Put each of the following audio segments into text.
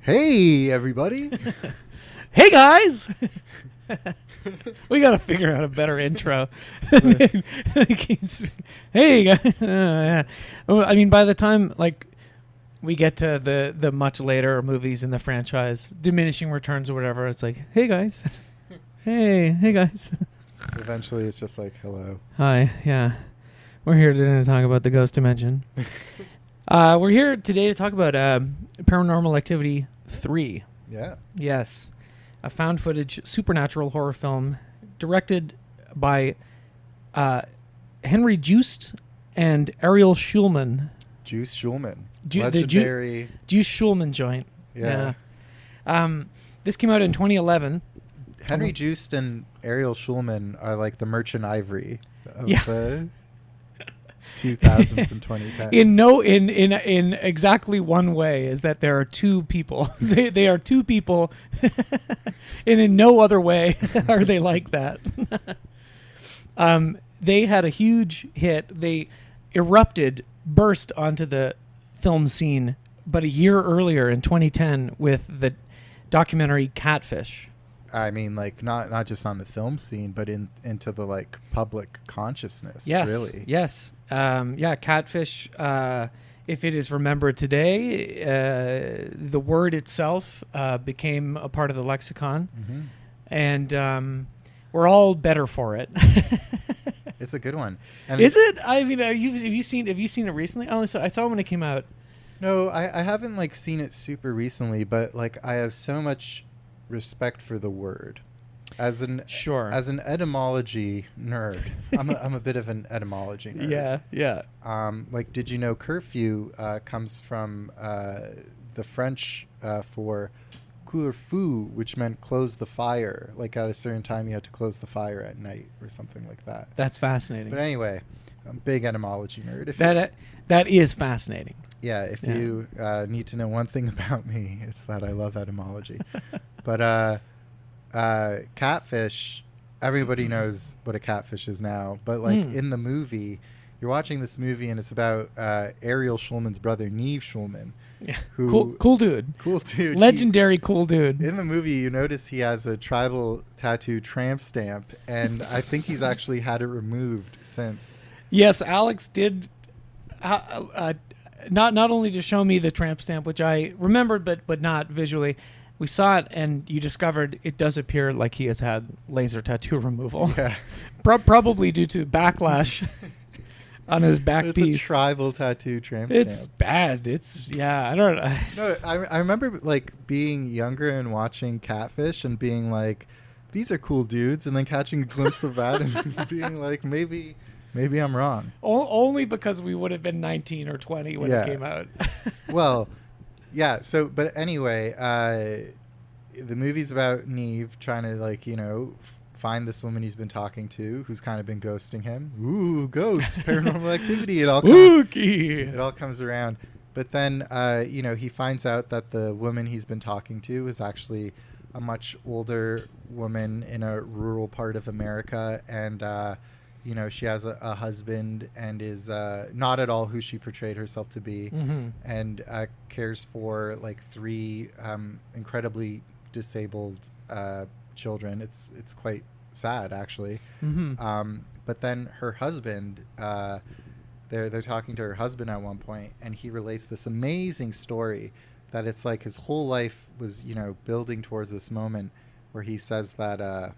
Hey, everybody. Hey, guys. We got to figure out a better intro. Hey, guys. Yeah. I mean, by the time we get to the much later movies in the franchise, diminishing returns or whatever, it's like, hey, guys. Hey, guys. Eventually, it's just like, hello. Hi, yeah. We're here today to talk about the Ghost Dimension. We're here today to talk about Paranormal Activity 3. Yeah. Yes. A found footage supernatural horror film directed by Henry Joost and Ariel Schulman. Joost-Schulman. The Legendary. Joost-Schulman joint. Yeah. This came out in 2011. Henry Joost and Ariel Schulman are like the Merchant Ivory of the 2000s and 2010s. In exactly one way is that there are two people. they are two people, and in no other way are they like that. They had a huge hit. They burst onto the film scene, but a year earlier in 2010 with the documentary Catfish. I mean, like not just on the film scene, but into the like public consciousness. Yes, really. Yes. Catfish. If it is remembered today, the word itself became a part of the lexicon, and we're all better for it. It's a good one. And is it? I mean, have you seen it recently? Oh, so I saw it when it came out. No, I haven't like seen it super recently, but like I have so much respect for the word. As an etymology nerd, I'm a bit of an etymology nerd. Yeah. Like, did you know curfew comes from the French for couvre-feu, which meant close the fire. Like at a certain time, you had to close the fire at night or something like that. That's fascinating. But anyway, I'm a big etymology nerd. That is fascinating. Yeah, if you need to know one thing about me, it's that I love etymology. But catfish, everybody knows what a catfish is now. But like in the movie, you're watching this movie and it's about Ariel Schulman's brother, Neve Schulman. Yeah. Who, cool dude. Cool dude. Legendary cool dude. In the movie, you notice he has a tribal tattoo tramp stamp, and I think he's actually had it removed since. Yes, Alex did. Not only to show me the tramp stamp, which I remembered, but not visually. We saw it, and you discovered it does appear like he has had laser tattoo removal. Yeah. Probably due to backlash on his back piece. It's a tribal tattoo tramp stamp. It's bad. I don't know. No, I remember like being younger and watching Catfish and being like, these are cool dudes, and then catching a glimpse of that and being like, maybe I'm wrong. Only because we would have been 19 or 20 when it came out. Well, yeah. So, but anyway, the movie's about Neve trying to find this woman he's been talking to, who's kind of been ghosting him. Ooh, ghosts, Paranormal Activity. It all comes around. But then, he finds out that the woman he's been talking to is actually a much older woman in a rural part of America, and she has a husband and is not at all who she portrayed herself to be, and cares for like 3 incredibly disabled children. It's quite sad, actually. But then her husband, they're talking to her husband at one point, and he relates this amazing story that it's like his whole life was building towards this moment where he says that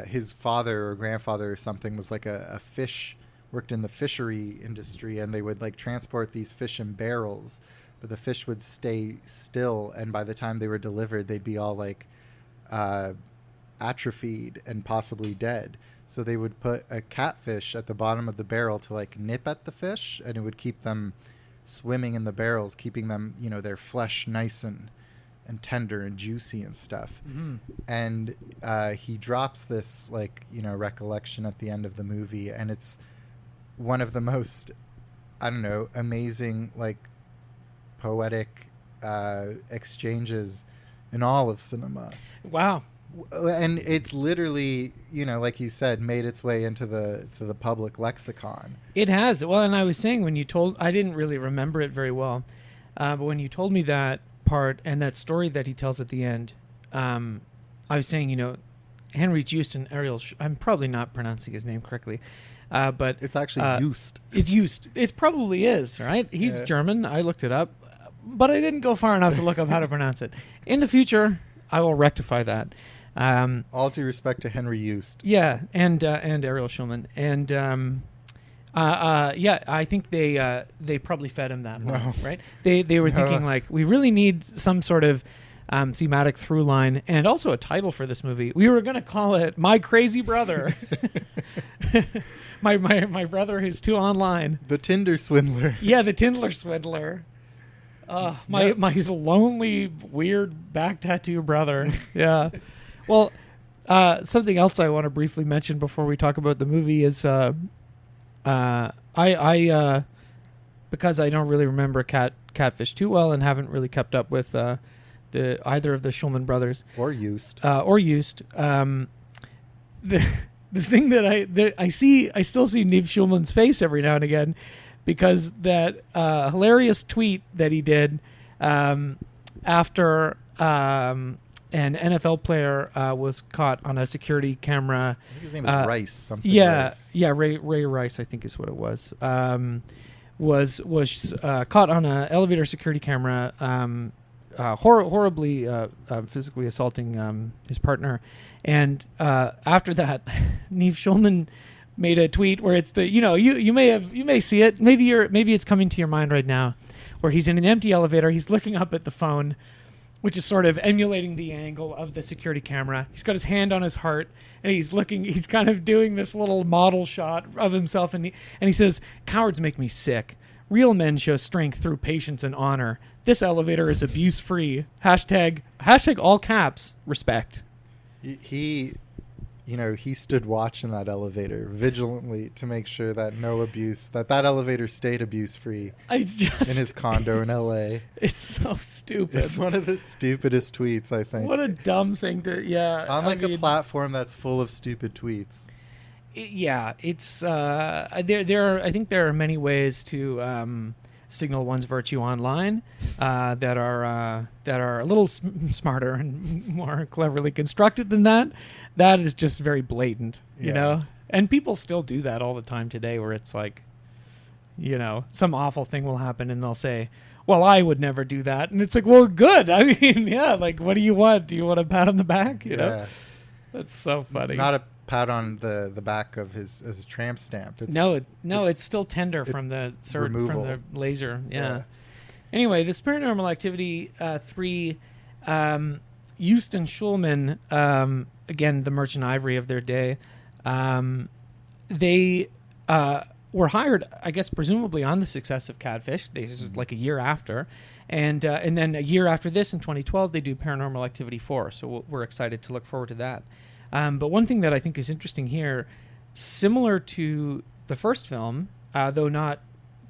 his father or grandfather or something was like a fish, worked in the fishery industry, and they would like transport these fish in barrels, but the fish would stay still, and by the time they were delivered, they'd be all like atrophied and possibly dead. So they would put a catfish at the bottom of the barrel to like nip at the fish, and it would keep them swimming in the barrels, keeping them, their flesh nice and tender and juicy and stuff. And he drops this recollection at the end of the movie, and it's one of the most amazing poetic exchanges in all of cinema. Wow. And it's literally, like you said, made its way into the public lexicon. It has. Well, and I was saying when you told, I didn't really remember it very well. But when you told me that part and that story that he tells at the end, I was saying, Henry Joost and Ariel. I'm probably not pronouncing his name correctly, but it's actually Joost. It's Joost. It probably is, right? He's German. I looked it up, but I didn't go far enough to look up how to pronounce it. In the future, I will rectify that. All due respect to Henry Joost. Yeah, and Ariel Schulman, and I think they probably fed him that line, right? They were thinking like, we really need some sort of thematic through line and also a title for this movie. We were going to call it My Crazy Brother. my brother who's too online. The Tinder Swindler. Yeah, the Tinder Swindler. My lonely, weird back tattoo brother. Yeah. Well, something else I want to briefly mention before we talk about the movie is I because I don't really remember Catfish too well and haven't really kept up with either of the Schulman brothers or Joost. The thing that I still see Neve Schulman's face every now and again, because that hilarious tweet that he did after an NFL player was caught on a security camera. I think his name is Rice. Something. Rice. Ray Rice, I think is what it was. Was caught on an elevator security camera, horribly physically assaulting his partner, and after that, Neve Schulman made a tweet where it's you may see it, maybe it's coming to your mind right now, where he's in an empty elevator, he's looking up at the phone, which is sort of emulating the angle of the security camera. He's got his hand on his heart, and he's kind of doing this little model shot of himself, and he says, "Cowards make me sick. Real men show strength through patience and honor. This elevator is abuse-free. Hashtag all caps, respect." He stood watch in that elevator vigilantly to make sure that no abuse, that elevator stayed abuse-free in his condo in L.A. It's so stupid. It's one of the stupidest tweets, I think. What a dumb thing to, On a platform that's full of stupid tweets. It's I think there are many ways to signal one's virtue online that are a little smarter and more cleverly constructed than that. That is just very blatant, you know? And people still do that all the time today, where it's like, some awful thing will happen and they'll say, "Well, I would never do that." And it's like, well, good. I mean, like, what do you want? Do you want a pat on the back? You know? That's so funny. Not a pat on the back of his tramp stamp. It's still tender from the from the laser. Yeah. Anyway, this Paranormal Activity 3, Joost and Schulman, again, the Merchant Ivory of their day, they were hired, I guess, presumably on the success of Catfish. This is like a year after. And then a year after this, in 2012, they do Paranormal Activity 4. So we're excited to look forward to that. But one thing that I think is interesting here, similar to the first film, though not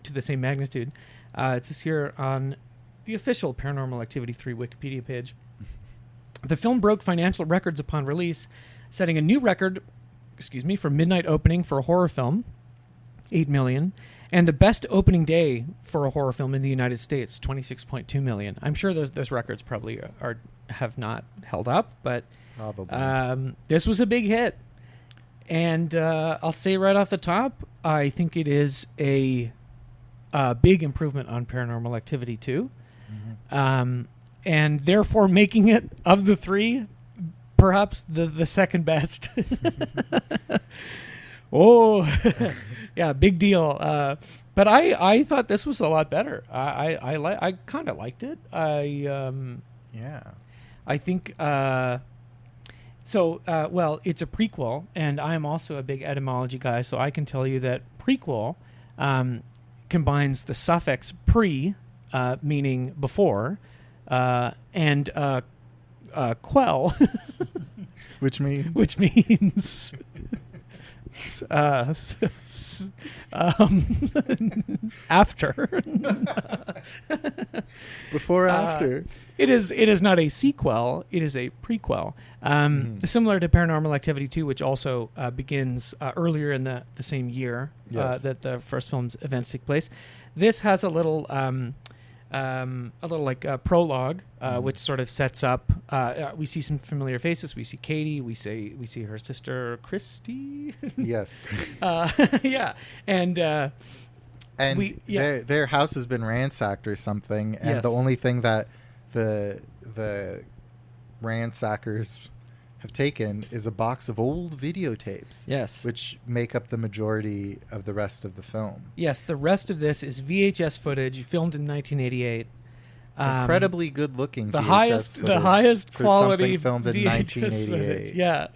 to the same magnitude, it says here on the official Paranormal Activity 3 Wikipedia page, the film broke financial records upon release, setting a new record, for midnight opening for a horror film, $8 million, and the best opening day for a horror film in the United States, $26.2 million. I'm sure those records probably have not held up, but probably. This was a big hit. And I'll say right off the top, I think it is a big improvement on Paranormal Activity 2. Mm-hmm. And therefore making it, of the three, perhaps the second best. Oh, yeah, big deal. But I thought this was a lot better. I kind of liked it. I think well, it's a prequel, and I'm also a big etymology guy, so I can tell you that prequel combines the suffix pre, meaning before, and quell, which means after. Before, after. It is not a sequel, it is a prequel. Similar to Paranormal Activity 2, which also begins earlier in the same year that the first film's events take place. This has a little a little like prologue, which sort of sets up. We see some familiar faces. We see Katie. We see her sister Christy. Yes. Yeah, and their house has been ransacked or something, and the only thing that the ransackers have taken is a box of old videotapes. Yes. Which make up the majority of the rest of the film. Yes, the rest of this is VHS footage filmed in 1988. Incredibly good-looking. The highest quality filmed in VHS 1988. footage. Yeah,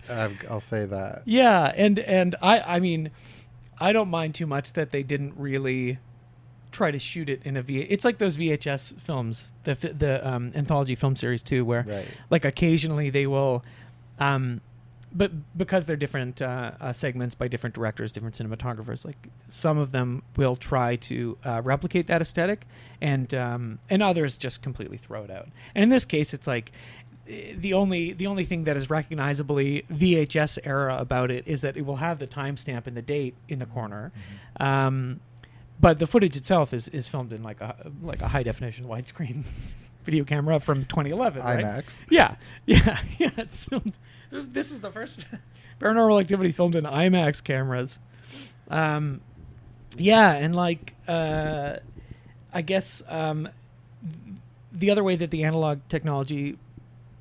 I'll say that. Yeah, and I mean, I don't mind too much that they didn't really try to shoot it in a VHS. It's like those VHS films, the anthology film series too, where like occasionally they will. But because they're different segments by different directors, different cinematographers, like some of them will try to replicate that aesthetic, and others just completely throw it out. And in this case, it's like the only thing that is recognizably VHS era about it is that it will have the timestamp and the date in the corner. But the footage itself is filmed in like a high definition widescreen video camera from 2011, right? IMAX. Yeah. It's filmed. This is the first Paranormal Activity filmed in IMAX cameras. And like I guess the other way that the analog technology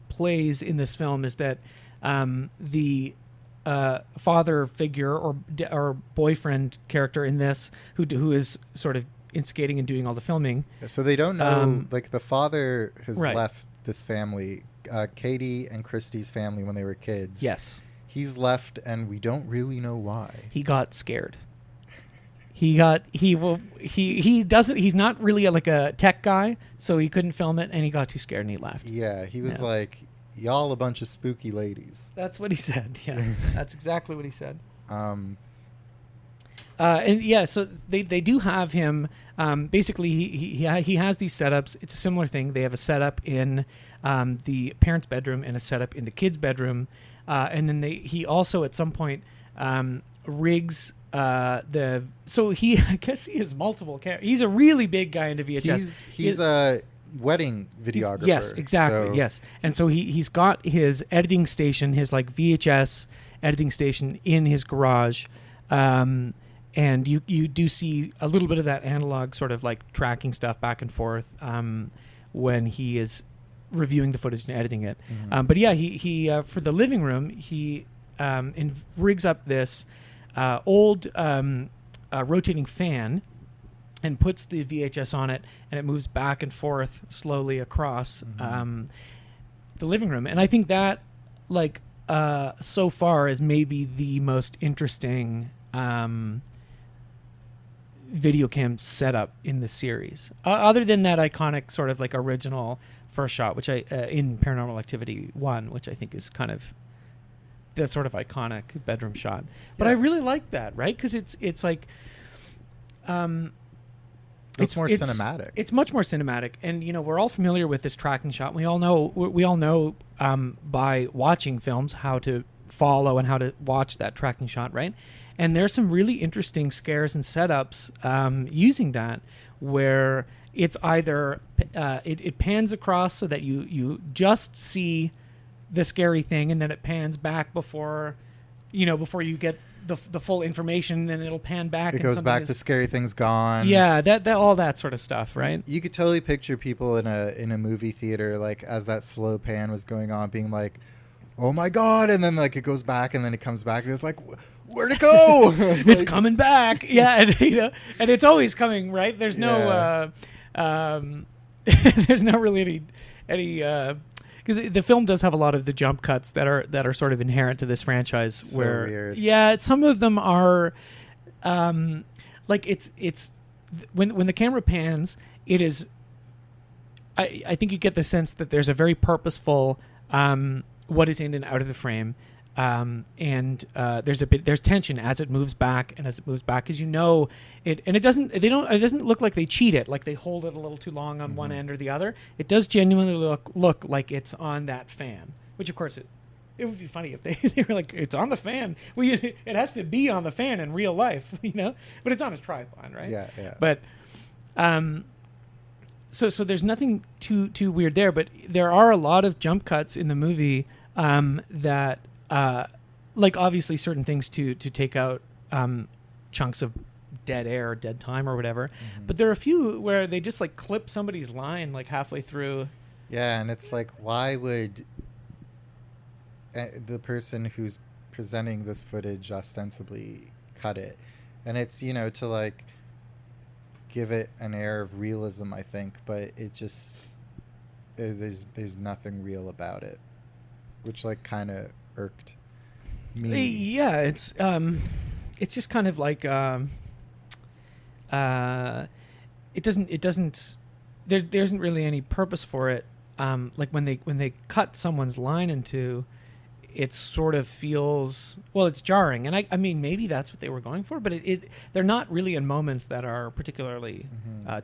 plays in this film is that the father figure or boyfriend character in this who is sort of instigating and doing all the filming. So they don't know, like the father has Right. left this family, Katie and Christy's family, when they were kids. Yes. He's left, and we don't really know why. He got scared. He's not really like a tech guy, so he couldn't film it, and he got too scared and he left. Yeah, he was like, y'all a bunch of spooky ladies. That's what he said. Yeah, that's exactly what he said. Um, And yeah, so they do have him. Basically, he has these setups. It's a similar thing. They have a setup in the parents' bedroom and a setup in the kids' bedroom, and then he also at some point rigs So I guess he has multiple cameras. He's a really big guy into VHS. He's a wedding videographer. Yes, exactly. So. Yes, and so he's got his editing station, his like VHS editing station in his garage. And you do see a little bit of that analog sort of like tracking stuff back and forth when he is reviewing the footage and editing it. Mm-hmm. But yeah, he for the living room, he rigs up this old rotating fan and puts the VHS on it, and it moves back and forth slowly across the living room. And I think that, like, so far is maybe the most interesting video cam setup in the series, other than that iconic sort of like original first shot, which I in Paranormal Activity 1, which I think is kind of the sort of iconic bedroom shot. But I really like that, right? Because it's like it's more cinematic. It's much more cinematic, and we're all familiar with this tracking shot. We all know by watching films how to follow and how to watch that tracking shot, right? And there's some really interesting scares and setups using that, where it's either it pans across so that you just see the scary thing, and then it pans back before you get the full information. Then it'll pan back. It goes back. The scary thing's gone. Yeah, that all that sort of stuff, right? You could totally picture people in a movie theater, like as that slow pan was going on, being like, "Oh my god!" And then like it goes back, and then it comes back, and it's like, where'd it go? It's coming back. Yeah, and it's always coming, right? There's no there's not really any because the film does have a lot of the jump cuts that are sort of inherent to this franchise. So where weird. Yeah, some of them are like it's when the camera pans, it is I think you get the sense that there's a very purposeful what is in and out of the frame. And there's tension as it moves back, and as it moves back, as it doesn't look like they cheat it, like they hold it a little too long on one end or the other. It does genuinely look like it's on that fan, which of course it would be funny if they were like, it's on the fan. It has to be on the fan in real life, but it's on a tripod, right? Yeah. But So there's nothing too weird there, but there are a lot of jump cuts in the movie that, like obviously certain things to take out chunks of dead air or dead time or whatever. Mm-hmm. But there are a few where they just like clip somebody's line like halfway through. Yeah, and it's like, why would the person who's presenting this footage ostensibly cut it? And it's, to like give it an air of realism, I think, but it just there's nothing real about it, which like kind of irked me. Yeah, it's just kind of like it doesn't there isn't really any purpose for it. Like when they cut someone's line into, it sort of feels, well, it's jarring, and I mean maybe that's what they were going for, but they're not really in moments that are particularly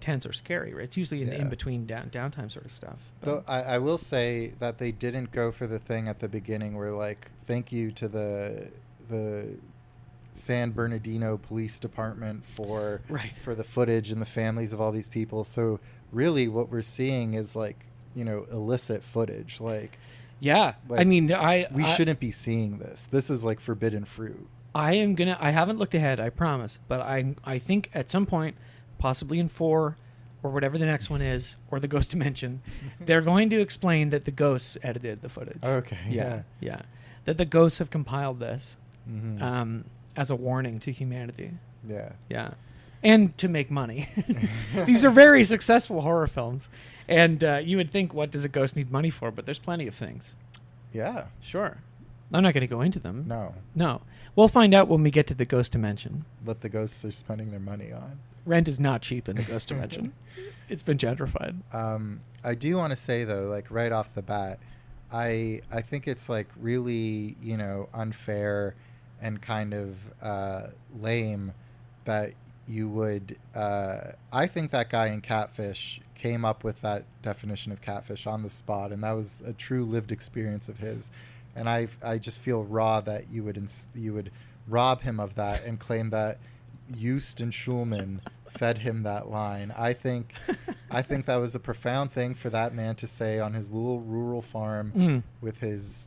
tense or scary, right? It's usually in between downtime sort of stuff. Though I will say that they didn't go for the thing at the beginning where like, thank you to the San Bernardino Police Department for the footage and the families of all these people. So really what we're seeing is like, illicit footage. Like, yeah, I mean, we shouldn't be seeing this. This is like forbidden fruit. I haven't looked ahead, I promise, but I think at some point, possibly in 4 or whatever the next one is, or the Ghost Dimension, they're going to explain that the ghosts edited the footage. Okay. Yeah. That the ghosts have compiled this as a warning to humanity. Yeah. And to make money. These are very successful horror films. And you would think, what does a ghost need money for? But there's plenty of things. Yeah. Sure. I'm not going to go into them. No. We'll find out when we get to the Ghost Dimension. What the ghosts are spending their money on. Rent is not cheap in the Ghost Dimension. It's been gentrified. I do want to say, though, like right off the bat, I think it's like really, unfair and kind of lame that you would... I think that guy in Catfish came up with that definition of catfish on the spot, and that was a true lived experience of his. And I just feel raw that you would rob him of that and claim that Joost-Schulman fed him that line. I think that was a profound thing for that man to say on his little rural farm with his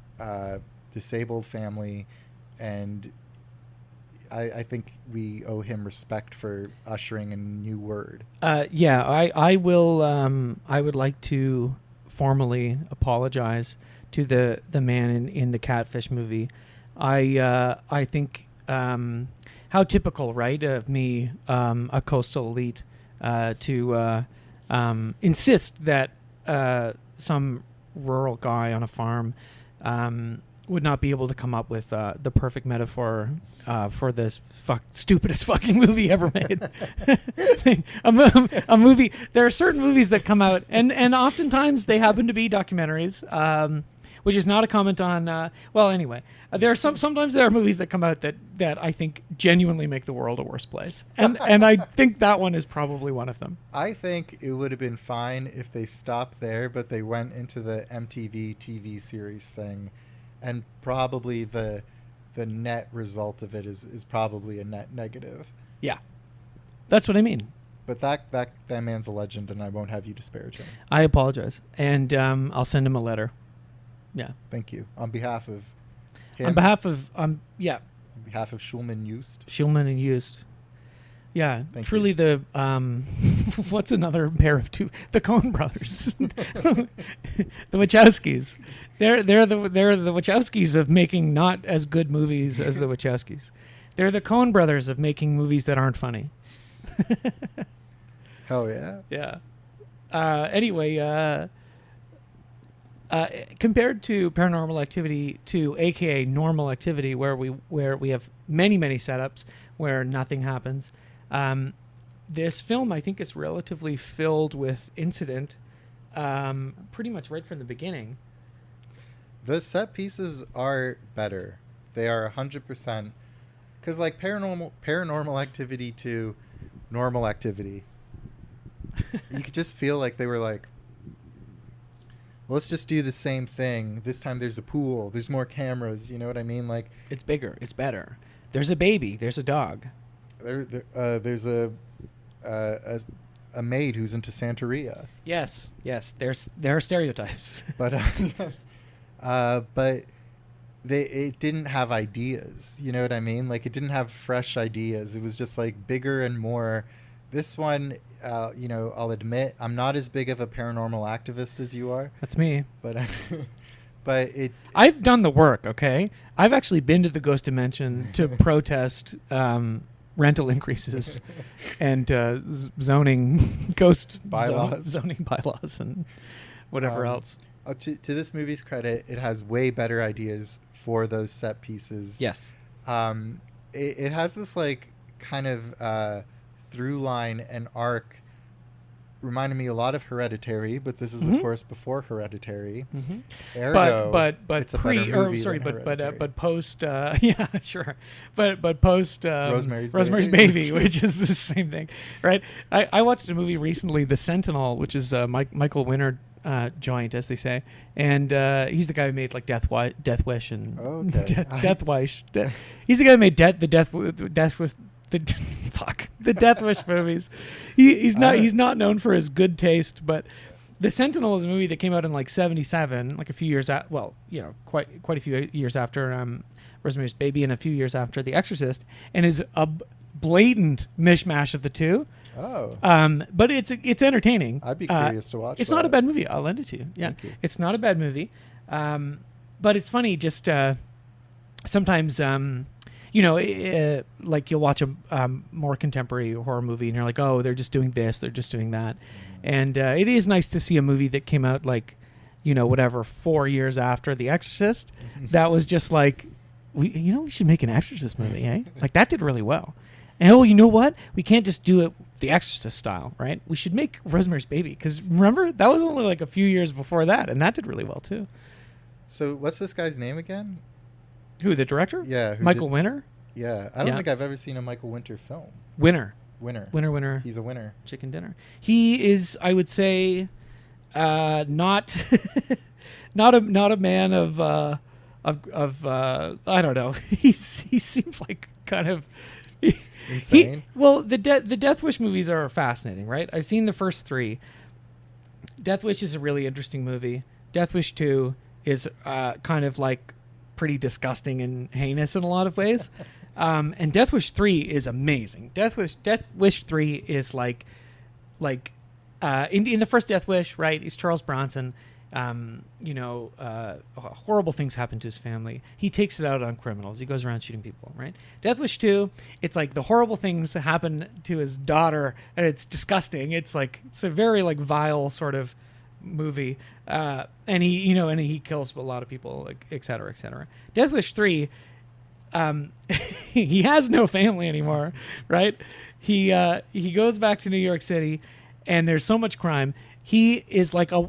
disabled family, and I think we owe him respect for ushering a new word. I will. I would like to formally apologize to the man in the Catfish movie. I think how typical, right, of me, a coastal elite, to insist that some rural guy on a farm would not be able to come up with the perfect metaphor for this stupidest fucking movie ever made. a movie. There are certain movies that come out, and oftentimes they happen to be documentaries, which is not a comment on. Well, anyway, there are sometimes there are movies that come out that I think genuinely make the world a worse place, and I think that one is probably one of them. I think it would have been fine if they stopped there, but they went into the MTV TV series thing. And probably the net result of it is probably a net negative. Yeah, that's what I mean. But that man's a legend, and I won't have you disparage him. I apologize, and I'll send him a letter. Yeah. Thank you on behalf of him. On behalf of On behalf of Schulman Joost. Schulman and Joost. Yeah, Thank truly you. the what's another pair of two? The Coen brothers, the Wachowskis. They're the Wachowskis of making not as good movies as the Wachowskis. They're the Coen brothers of making movies that aren't funny. Hell yeah. Yeah. Anyway, compared to Paranormal Activity 2, aka Normal Activity, where we have many setups where nothing happens. This film, I think, is relatively filled with incident, pretty much right from the beginning. The set pieces are better. They are 100%. Because like Paranormal Activity to Normal Activity, you could just feel like they were like, let's just do the same thing. This time there's a pool. There's more cameras. You know what I mean? Like, it's bigger. It's better. There's a baby. There's a dog. There's a a maid who's into Santeria. Yes. There are stereotypes. But but it didn't have ideas. You know what I mean? Like, it didn't have fresh ideas. It was just like bigger and more. This one, I'll admit I'm not as big of a paranormal activist as you are. That's me. But but I've done the work. Okay, I've actually been to the Ghost Dimension to protest rental increases and zoning ghost bylaws, zoning bylaws, and whatever else. To this movie's credit, it has way better ideas for those set pieces. Yes. It has this like kind of through line and arc, reminded me a lot of Hereditary, but this is of course before Hereditary. Ergo, but it's a better movie but post yeah, sure, but post Rosemary's Baby, which is the same thing, right? I watched a movie recently, The Sentinel, which is Michael Winner joint, as they say, and he's the guy who made like Death Wish and Death Wish. He's the guy who made the Death Wish movies. He's not known for his good taste, but The Sentinel is a movie that came out in like 1977, like a few years quite a few years after Rosemary's Baby and a few years after The Exorcist, and is a blatant mishmash of the two. Oh. But it's entertaining. I'd be curious to watch. It's not a bad movie. I'll lend it to you. Yeah, it's not a bad movie. But it's funny. Just sometimes, like you'll watch a more contemporary horror movie, and you're like, oh, they're just doing this, they're just doing that, and it is nice to see a movie that came out like, 4 years after The Exorcist. That was just like, we should make an Exorcist movie, eh? Like that did really well. And you know what? We can't just do it The Exorcist style, right? We should make Rosemary's Baby, because remember, that was only like a few years before that, and that did really well too. So what's this guy's name again? Who, the director? Yeah. Michael Winner? Yeah. I don't think I've ever seen a Michael Winter film. Winner. He's a winner. Chicken dinner. He is, I would say, not not a man of I don't know. He seems like kind of insane. The Death Wish movies are fascinating, right? I've seen the first 3. Death Wish is a really interesting movie. Death Wish 2 is kind of like pretty disgusting and heinous in a lot of ways. And Death Wish 3 is amazing. Death Wish 3 is like in the first Death Wish, right? It's Charles Bronson. Horrible things happen to his family. He takes it out on criminals. He goes around shooting people, right? Death Wish 2, it's like the horrible things that happen to his daughter, and it's disgusting. It's a very like vile sort of movie. And he kills a lot of people, like, et cetera, et cetera. Death Wish 3, he has no family anymore, right? He goes back to New York City, and there's so much crime. He's like a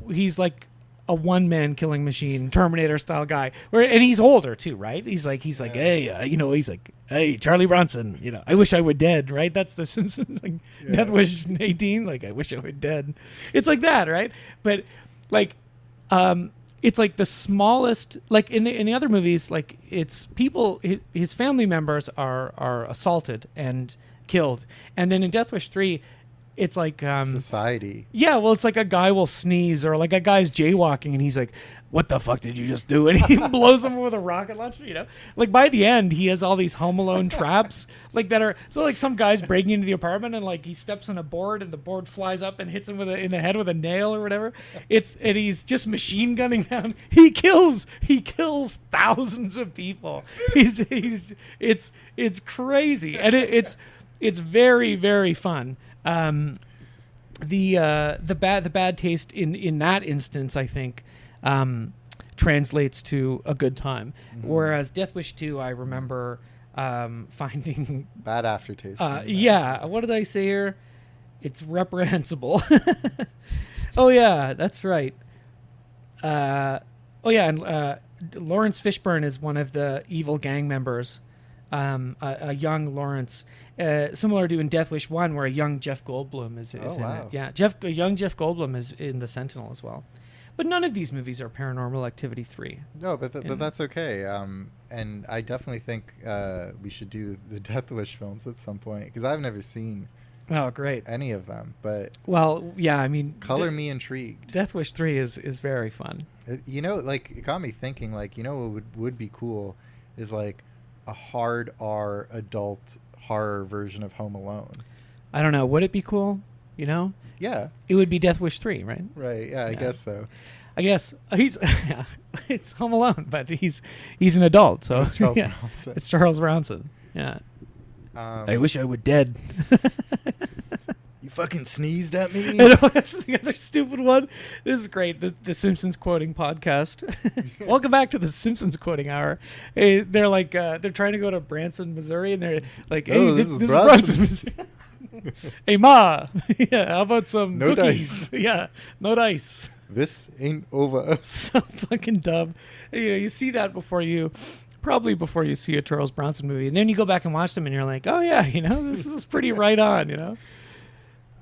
one-man killing machine, Terminator style guy. And he's older too, right? He's like, hey, Charlie Bronson, I wish I were dead, right? That's the Simpsons, like Death Wish 18, like I wish I were dead. It's like that, right? But like, it's like the smallest, like in the other movies, like it's people, his family members are assaulted and killed, and then in Death Wish 3. It's like society. Yeah, well, it's like a guy will sneeze, or like a guy's jaywalking, and he's like, "What the fuck did you just do?" And he blows him with a rocket launcher. Like by the end, he has all these Home Alone traps, like that are so like some guy's breaking into the apartment, and like he steps on a board, and the board flies up and hits him in the head with a nail or whatever. And he's just machine gunning down. He kills thousands of people. It's crazy, and it's very, very fun. The bad taste in that instance, I think, translates to a good time. Mm-hmm. Whereas Death Wish 2, I remember finding bad aftertaste. Yeah, what did I say here? It's reprehensible. Oh yeah, that's right. And Lawrence Fishburne is one of the evil gang members. A young Lawrence, similar to in Death Wish 1, where a young Jeff Goldblum is in it. Yeah, a young Jeff Goldblum is in The Sentinel as well. But none of these movies are Paranormal Activity 3. No, but that's okay. And I definitely think we should do the Death Wish films at some point, because I've never seen Oh, great. any of them. But Well, yeah, I mean, color me intrigued. Death Wish 3 is very fun. You know, like, it got me thinking, like, you know what would be cool is, like, a hard R adult horror version of Home Alone. I don't know. Would it be cool? You know? Yeah. It would be Death Wish 3, right? Right. Yeah, I guess so. I guess he's yeah, it's Home Alone, but he's an adult, so It's Charles yeah, Bronson. it's Charles Bronson. Yeah. I wish I were dead. You fucking sneezed at me? I know, that's the other stupid one. This is great. The Simpsons quoting podcast. Welcome back to the Simpsons quoting hour. Hey, they're like they're trying to go to Branson, Missouri, and they're like, "Hey, this is Branson, Missouri." Hey, Ma. Yeah, how about some No cookies? dice. Yeah, no dice. This ain't over. So fucking dumb. You know, you see that before you see a Charles Bronson movie, and then you go back and watch them, and you're like, "Oh yeah, you know, this was pretty right on." You know.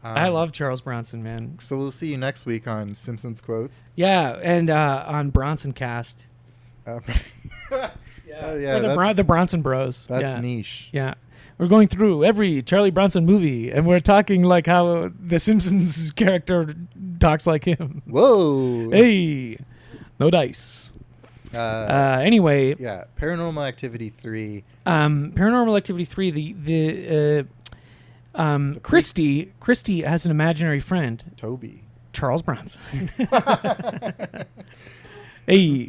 I love Charles Bronson, man. So we'll see you next week on Simpsons Quotes. Yeah, and on Bronson Cast. Yeah, Or the Bronson Bros. That's niche. Yeah. We're going through every Charlie Bronson movie, and we're talking like how the Simpsons character talks like him. Whoa. Hey, no dice. Anyway. Yeah, Paranormal Activity 3. Paranormal Activity 3, Christy has an imaginary friend. Toby. Charles Bronson. Hey,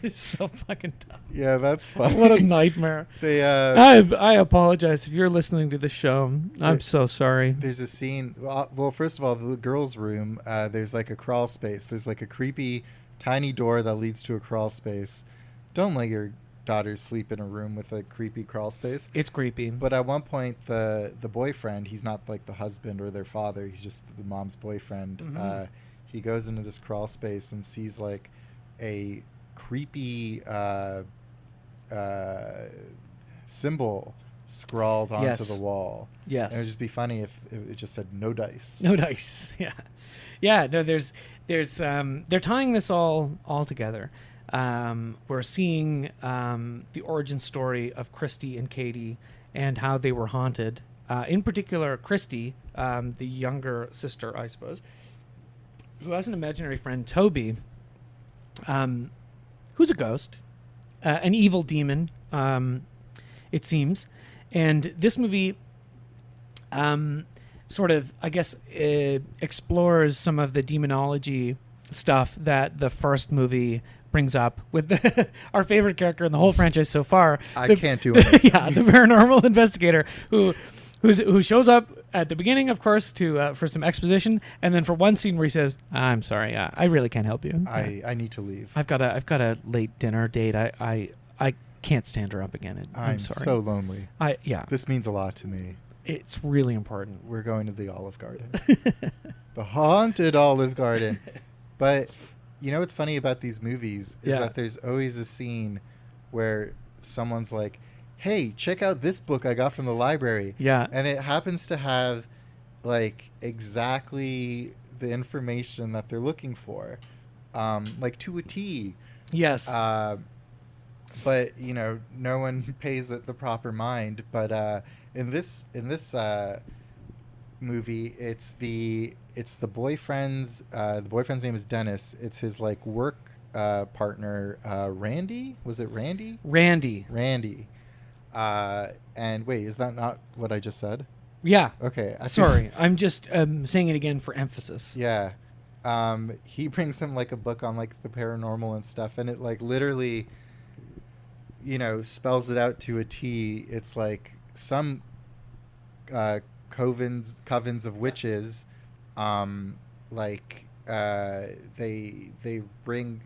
it's so fucking dumb. Yeah, that's fun. What a nightmare. I apologize if you're listening to the show. I'm so sorry. There's a scene. Well, first of all, the girls' room. There's like a crawl space. There's like a creepy, tiny door that leads to a crawl space. Don't let your daughters sleep in a room with a creepy crawl space. It's creepy. But at one point, the boyfriend, he's not like the husband or their father. He's just the mom's boyfriend. Mm-hmm. He goes into this crawl space and sees like a creepy symbol scrawled onto the wall. Yes. And it would just be funny if it just said no dice. No dice. Yeah. Yeah. No, there's they're tying this all together. We're seeing the origin story of Christy and Katie and how they were haunted. In particular, Christy, the younger sister, I suppose, who has an imaginary friend, Toby, who's a ghost, an evil demon, it seems. And this movie sort of, I guess, explores some of the demonology stuff that the first movie brings up with our favorite character in the whole franchise so far. I can't do it. Yeah, the paranormal investigator who shows up at the beginning, of course, for some exposition, and then for one scene where he says, "I'm sorry, I really can't help you. I need to leave. I've got a late dinner date. I can't stand her up again. I'm sorry. So lonely. Yeah. This means a lot to me. It's really important. We're going to the Olive Garden, the haunted Olive Garden. But you know what's funny about these movies is that there's always a scene where someone's like, "Hey, check out this book I got from the library." Yeah. And it happens to have like exactly the information that they're looking for, like to a T. Yes. But you know, no one pays it the proper mind. But in this movie, it's the boyfriend's name is Dennis. It's his like work partner, Randy. Was it Randy? Randy. And wait, is that not what I just said? Yeah. Okay. Sorry, I'm just saying it again for emphasis. Yeah. He brings him like a book on like the paranormal and stuff, and it like literally, you know, spells it out to a T. It's like some covens of witches, they bring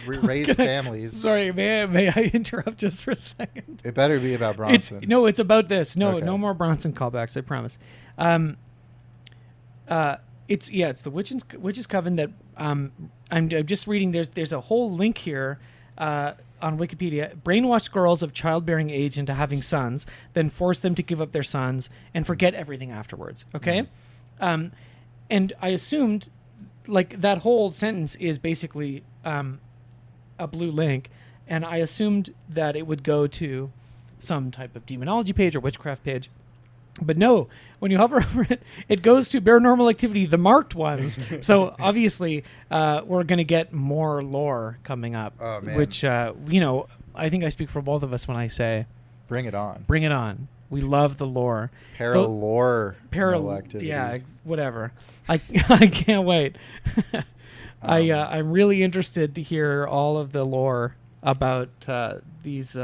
raise families. Sorry, may I interrupt just for a second? It better be about Bronson. It's about this. No, Okay. no more Bronson callbacks. I promise. It's the witches coven that I'm just reading. There's a whole link here on Wikipedia. Brainwash girls of childbearing age into having sons, then force them to give up their sons and forget everything afterwards. Okay, and I assumed like that whole sentence is basically a blue link, and I assumed that it would go to some type of demonology page or witchcraft page. But no, when you hover over it, it goes to Paranormal Activity, the marked ones. So obviously, we're going to get more lore coming up. Oh, man. Which, I think I speak for both of us when I say, bring it on. Bring it on. We love the lore. Paranormal Activity. Yeah, whatever. I can't wait. I'm really interested to hear all of the lore about these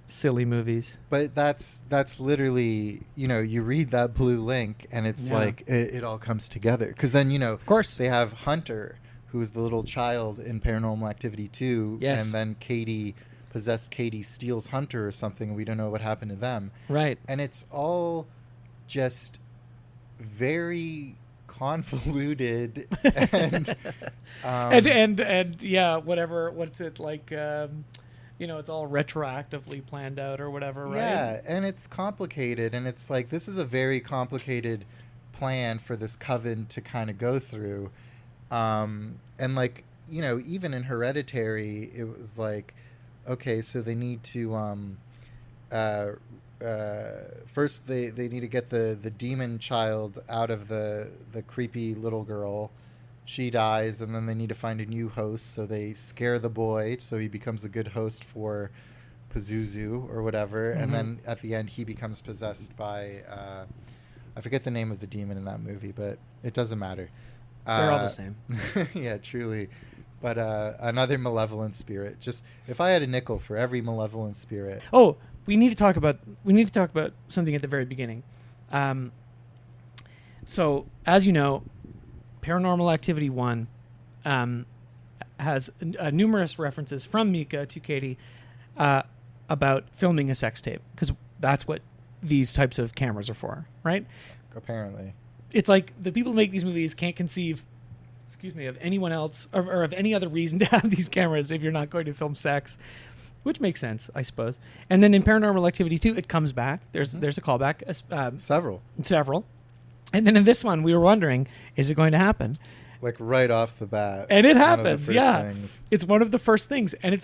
silly movies. But that's literally, you read that blue link and it's like it all comes together. Because then, of course, they have Hunter, who is the little child in Paranormal Activity 2. Yes. And then possessed Katie steals Hunter or something, and we don't know what happened to them. Right. And it's all just very convoluted and whatever. What's it like? It's all retroactively planned out or whatever, right? Yeah, and it's complicated, and it's like this is a very complicated plan for this coven to kind of go through, and like even in Hereditary, it was like, okay, so they need to first they need to get the demon child out of the creepy little girl. She dies, and then they need to find a new host, so they scare the boy so he becomes a good host for Pazuzu or whatever. Mm-hmm. And then at the end he becomes possessed by I forget the name of the demon in that movie, but it doesn't matter. They're all the same. Yeah, truly. But another malevolent spirit. Just if I had a nickel for every malevolent spirit. Oh, we need to talk about something at the very beginning. So as you know, Paranormal Activity 1 has numerous references from Mika to Katie about filming a sex tape, because that's what these types of cameras are for, right? Apparently. It's like the people who make these movies can't conceive, of anyone else or of any other reason to have these cameras if you're not going to film sex, which makes sense, I suppose. And then in Paranormal Activity 2, it comes back. There's a callback. Several. And then in this one, we were wondering, is it going to happen? Like right off the bat. And it happens, yeah. It's one of the first things. And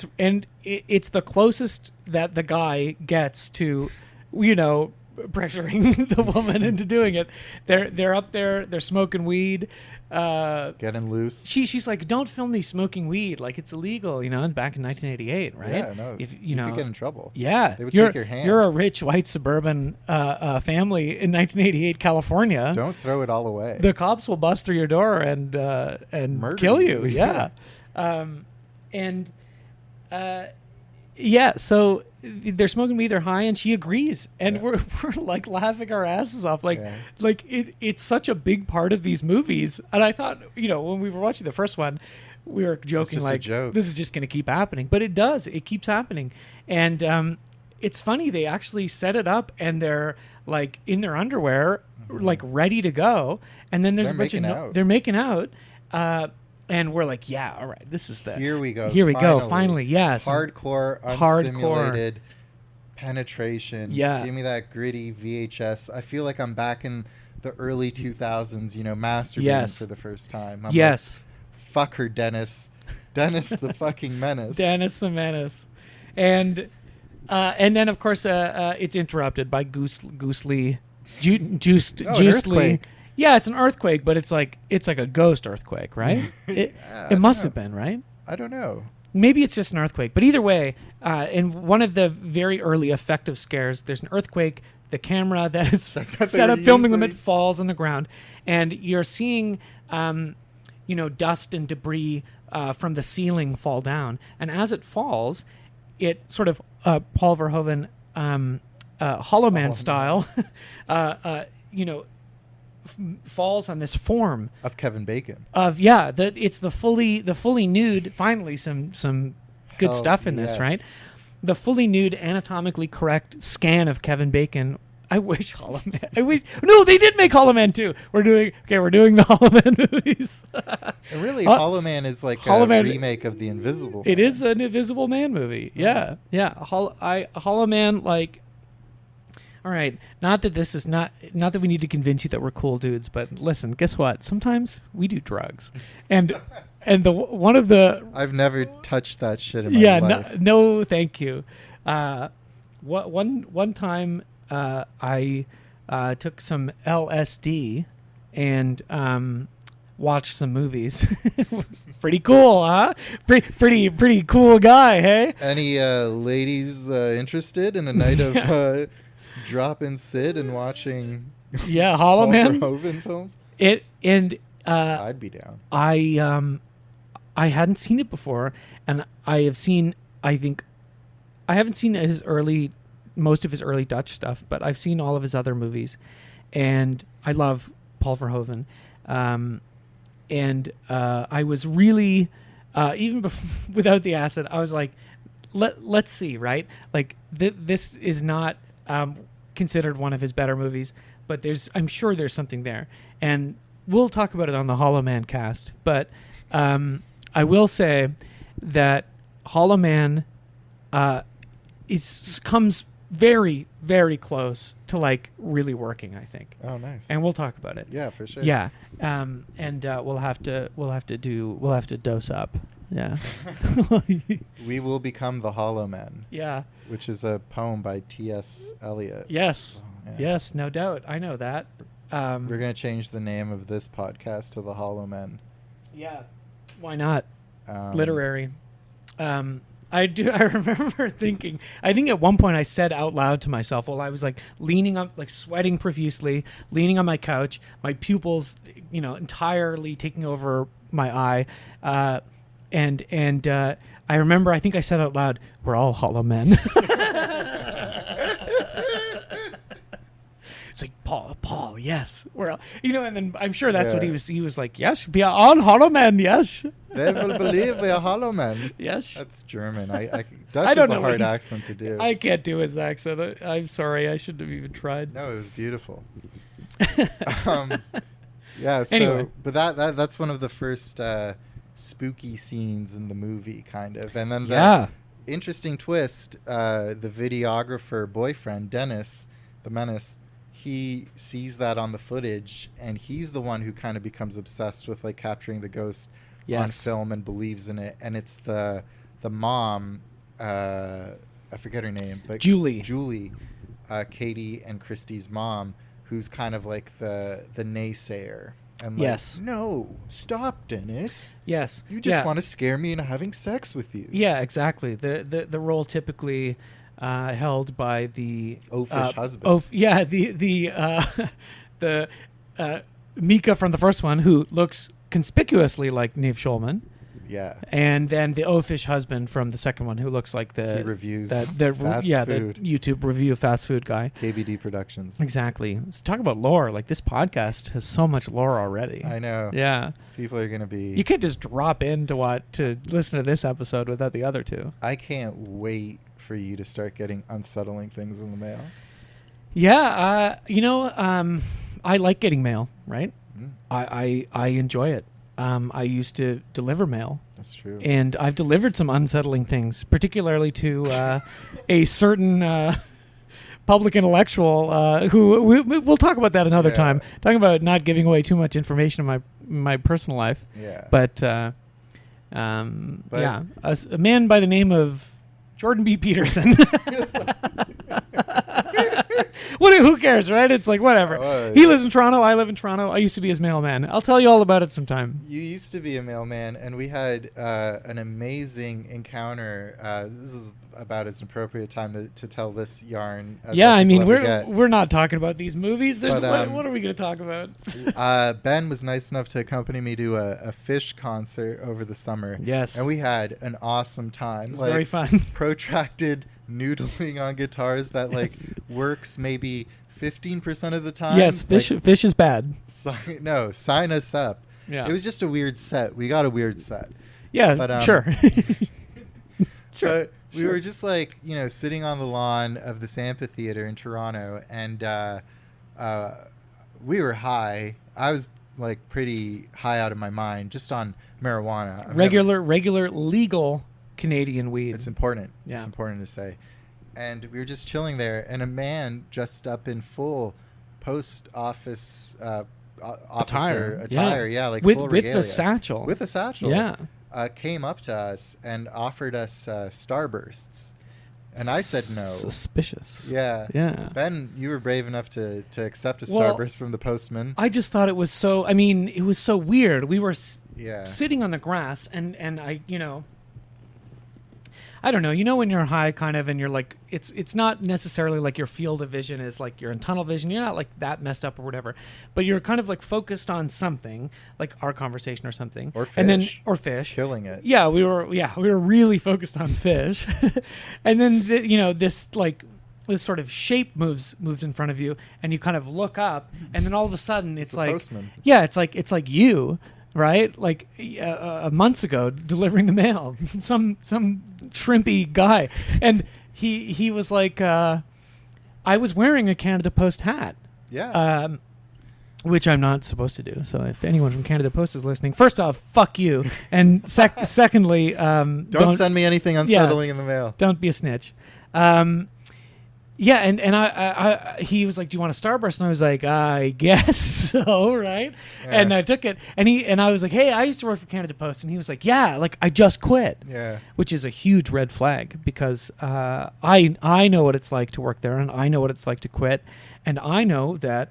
it's the closest that the guy gets to, pressuring the woman into doing it. They're up there, they're smoking weed. Getting loose. She's like, don't film me smoking weed, like it's illegal, and back in 1988, right? Yeah, no. If you could get in trouble. Yeah, they would take your hand. You're a rich white suburban family in 1988 California. Don't throw it all away. The cops will bust through your door and murder kill you. Yeah. So they're smoking weed, they're high, and she agrees, and we're like laughing our asses off, like it's such a big part of these movies. And I thought, when we were watching the first one, we were joking like, this is just going to keep happening, but it does. It keeps happening, and it's funny. They actually set it up, and they're like in their underwear, like ready to go, and then there's they're making out. And we're like, yeah, all right, this is the... Here we go. Finally, yes. Hardcore, unstimulated penetration. Yeah. Give me that gritty VHS. I feel like I'm back in the early 2000s, masturbating for the first time. I'm like, fuck her, Dennis. Dennis the fucking menace. Dennis the menace. And then, of course, it's interrupted by Joost-Schulman. Yeah, it's an earthquake, but it's like a ghost earthquake, right? It must have been, right? I don't know. Maybe it's just an earthquake. But either way, in one of the very early effective scares, there's an earthquake. The camera that is set up filming them, it falls on the ground. And you're seeing, dust and debris from the ceiling fall down. And as it falls, it sort of Paul Verhoeven Hollow Man style, falls on this form of Kevin Bacon. It's the fully nude. Finally, some good stuff in this, right? The fully nude, anatomically correct scan of Kevin Bacon. I wish Hollow Man. No, they did make Hollow Man 2. We're doing the Hollow Man movies. And really, Hollow Man is like a remake of the Invisible Man. It is an Invisible Man movie. Yeah. Hollow Man, like. All right, not that we need to convince you that we're cool dudes, but listen, guess what? Sometimes we do drugs, and one of the I've never touched that shit in my life. No, thank you. One time I took some LSD and watched some movies. Pretty cool, huh? Pretty cool guy, hey? Any ladies interested in a night of drop-in Sid and watching Hollow Paul Man Verhoeven films? I'd be down. I hadn't seen it before, and I haven't seen most of his early Dutch stuff, but I've seen all of his other movies, and I love Paul Verhoeven. And I was really, even without the acid, I was like, let's see, right? Like this is not considered one of his better movies, but I'm sure there's something there, and we'll talk about it on the Hollow Man cast. But I will say that Hollow Man comes very, very close to like really working, I think. Oh, nice. And we'll talk about it. Yeah, for sure. Yeah, and we'll have to dose up. Yeah. We will become the Hollow Men. Yeah. Which is a poem by T.S. Eliot. Yes. Oh, yeah. Yes, no doubt. I know that. We're gonna change the name of this podcast to the Hollow Men. Yeah. Why not? Literary. I remember thinking, I think at one point I said out loud to myself while I was like leaning up, like sweating profusely, leaning on my couch, my pupils, entirely taking over my eye. And I remember, I think I said out loud, "We're all hollow men." It's like, Paul, yes. We're all, and then I'm sure that's what he was like, "Yes, we are all hollow men, yes." They will believe we are hollow men. Yes. That's German. Dutch I don't is know a hard accent to do. I can't do his accent. I'm sorry. I shouldn't have even tried. No, it was beautiful. Yeah. So, anyway. But that's one of the first spooky scenes in the movie, kind of. And then the interesting twist, the videographer boyfriend, Dennis, the Menace, he sees that on the footage, and he's the one who kind of becomes obsessed with like capturing the ghost on film and believes in it. And it's the mom, I forget her name, but Julie, Katie and Christy's mom, who's kind of like the naysayer. And like, no, stop, Dennis. Yes. You just want to scare me into having sex with you. Yeah, exactly. The role typically held by the oafish husband. The Mika from the first one, who looks conspicuously like Joost-Schulman. Yeah. And then the oafish husband from the second one, who looks like he reviews fast the food. YouTube review fast food guy. KBD Productions. Exactly. Let's talk about lore. Like, this podcast has so much lore already. I know. Yeah. People are going to be... You can't just drop in to listen to this episode without the other two. I can't wait for you to start getting unsettling things in the mail. Yeah. I like getting mail, right? Mm. I enjoy it. I used to deliver mail. That's true. And I've delivered some unsettling things, particularly to a certain public intellectual who we'll talk about that another time. Talking about not giving away too much information in my personal life. Yeah. But a man by the name of Jordan B. Peterson. Who cares, right? It's like, whatever. He lives in Toronto. I live in Toronto. I used to be his mailman. I'll tell you all about it sometime. You used to be a mailman, and we had an amazing encounter. This is about as appropriate time to tell this yarn. Yeah, I mean, we're not talking about these movies. What are we going to talk about? Ben was nice enough to accompany me to a Phish concert over the summer. Yes. And we had an awesome time. It was very fun. Protracted noodling on guitars that works maybe 15% of the time. Yes, Phish is bad. Sign us up. Yeah. It was just a weird set. We got a weird set. Yeah, but, sure. Sure. But we were just sitting on the lawn of this amphitheater in Toronto, and we were high. I was pretty high out of my mind just on marijuana. Regular legal Canadian weed. It's important. Yeah. It's important to say. And we were just chilling there, and a man dressed up in full post office officer attire, with full regalia. With a satchel. Yeah. Came up to us and offered us Starbursts. And I said no. Suspicious. Yeah. Yeah. Ben, you were brave enough to accept a Well, Starburst from the postman. I just thought it was so. I mean, it was so weird. We were Yeah. sitting on the grass, and I, I don't know. You know when you're high, kind of, and you're like, it's not necessarily like your field of vision is like you're in tunnel vision. You're not like that messed up or whatever, but you're kind of like focused on something, like our conversation or something, Or Phish. and then Phish, Killing it. Yeah, we were really focused on Phish, and then this sort of shape moves in front of you, and you kind of look up, and then all of a sudden it's like, postman. yeah, it's like you. Right, like months ago, delivering the mail, some shrimpy guy, and he was like, I was wearing a Canada Post hat, Yeah. Which I'm not supposed to do. So if anyone from Canada Post is listening, first off, fuck you, and secondly, don't send me anything unsettling in the mail. Don't be a snitch. Yeah, and I he was like, "Do you want a Starburst?" And I was like, "I guess so, right?" Yeah. And I took it, and I was like, "Hey, I used to work for Canada Post," and he was like, "Yeah, like I just quit." Yeah. Which is a huge red flag because I know what it's like to work there, and I know what it's like to quit, and I know that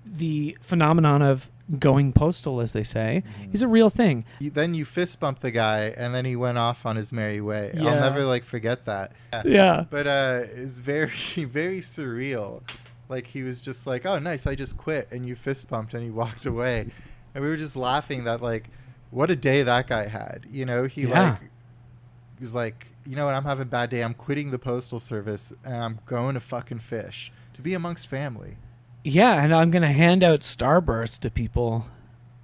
the phenomenon of going postal, as they say, is a real thing. Then you fist bumped the guy, and then he went off on his merry way. Yeah. I'll never forget that. Yeah. But it's very, very surreal. Like he was just like, "Oh, nice, I just quit," and you fist bumped, and he walked away, and we were just laughing that what a day that guy had. He was like, "You know what? I'm having a bad day. I'm quitting the postal service, and I'm going to fucking Phish to be amongst family." Yeah, and I'm going to hand out Starburst to people.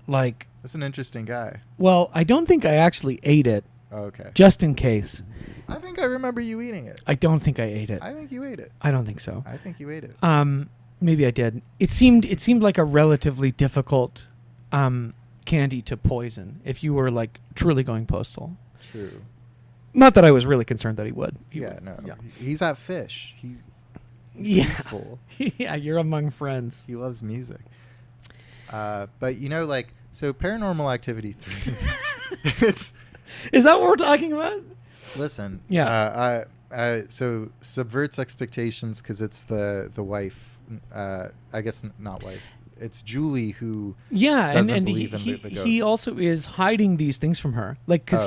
That's an interesting guy. Well, I don't think I actually ate it. Oh, okay. Just in case. I think I remember you eating it. I don't think I ate it. I think you ate it. I don't think so. I think you ate it. Maybe I did. It seemed like a relatively difficult candy to poison if you were truly going postal. True. Not that I was really concerned that he would. Yeah. He's at Phish. He's yeah. peaceful. Yeah, you're among friends. He loves music. But so Paranormal Activity 3. Is that what we're talking about? Listen. Yeah. So subverts expectations because it's the wife. I guess not wife. It's Julie who doesn't believe in the ghost. He also is hiding these things from her, because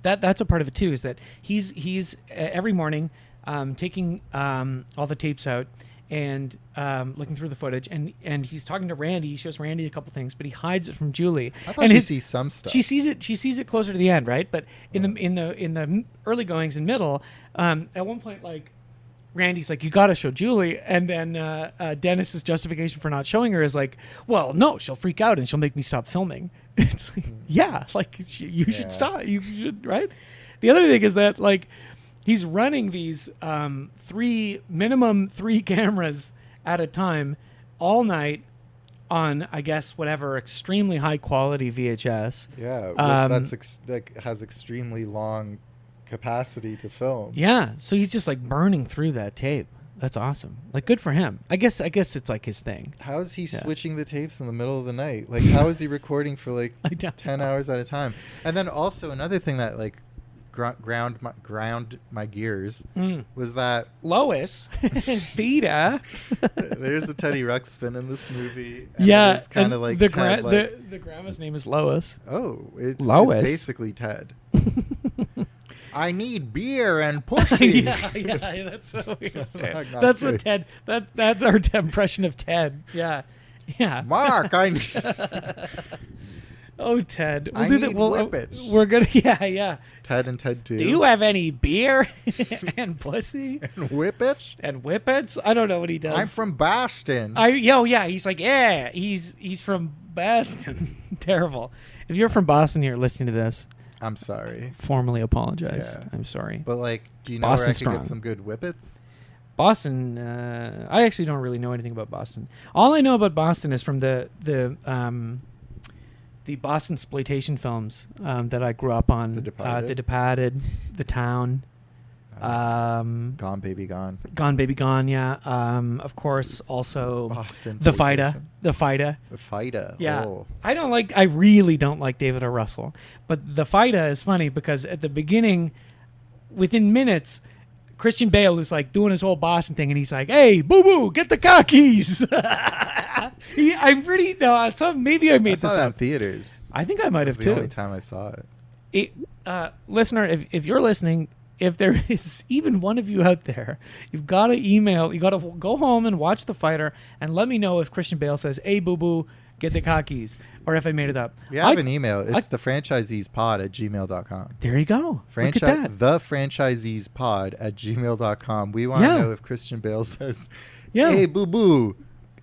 that's a part of it too. Is that he's every morning taking all the tapes out and looking through the footage, and he's talking to Randy. He shows Randy a couple things, but he hides it from Julie. I thought she sees some stuff. She sees it closer to the end, right? But in the early goings and middle, at one point, Randy's like, "You got to show Julie," and then Dennis's justification for not showing her is like, "Well, no, she'll freak out and she'll make me stop filming." It's like, yeah, you should stop. You should, right? The other thing is that he's running these minimum three cameras at a time all night on, I guess, whatever extremely high quality VHS. Yeah, that has extremely long capacity to film. Yeah, so he's just burning through that tape. That's awesome. Good for him. I guess it's his thing. How is he switching the tapes in the middle of the night? How is he recording for 10 hours at a time? And then also another thing that ground my gears was that Lois Beta. There's a Teddy Ruxpin in this movie. And it's kind of the the grandma's name is Lois. Oh, it's Lois. It's basically Ted. I need beer and pussy. yeah, that's so weird. That's what Ted. That's our impression of Ted. Yeah. Mark, I need. Oh, Ted. We'll do that. We're gonna. Yeah. Ted and Ted 2. Do you have any beer and pussy and whippets? And whippets? I don't know what he does. I'm from Boston. Yeah. He's like, yeah. He's from Boston. Terrible. If you're from Boston, you're listening to this. I'm sorry. Formally apologize. Yeah. I'm sorry. But do you know Boston where I strong. can get some good whippets? Boston. I actually don't really know anything about Boston. All I know about Boston is from the Boston exploitation films that I grew up on. The Departed, The Town. Gone Baby Gone. Gone Baby Gone, yeah. Of course, also Boston. The Fighter. Yeah. Oh. I really don't like David O. Russell. But The Fighter is funny because at the beginning, within minutes, Christian Bale is like doing his whole Boston thing, and he's like, "Hey, boo boo, get the car keys." I'm pretty maybe I made this up in theaters. I think I might have the too. Only time I saw it. Listener, if you're listening, if there is even one of you out there, you've got to email. You got to go home and watch The Fighter and let me know if Christian Bale says, "Hey, boo boo, get the car keys," or if I made it up. We have an email. It's thefranchiseespod@gmail.com. There you go. Look at that. Thefranchiseespod@gmail.com. We want to know if Christian Bale says, "Hey, boo boo.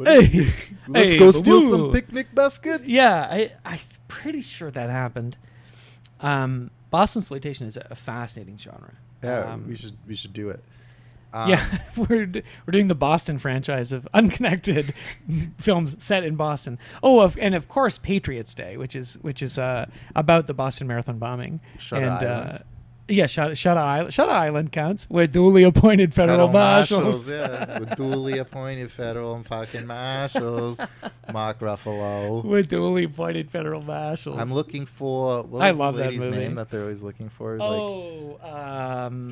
Hey, let's go steal some picnic basket." Yeah, I'm pretty sure that happened. Boston exploitation is a fascinating genre. Yeah, we should do it. We're doing the Boston franchise of unconnected films set in Boston. Oh, and of course Patriots Day, which is about the Boston Marathon bombing. Shutter Island. Yeah, Shutter Island counts. We're duly appointed federal marshals. Yeah, we're duly appointed federal and fucking marshals. Mark Ruffalo. We're duly appointed federal marshals. I'm looking for. I love that movie. Name that they're always looking for?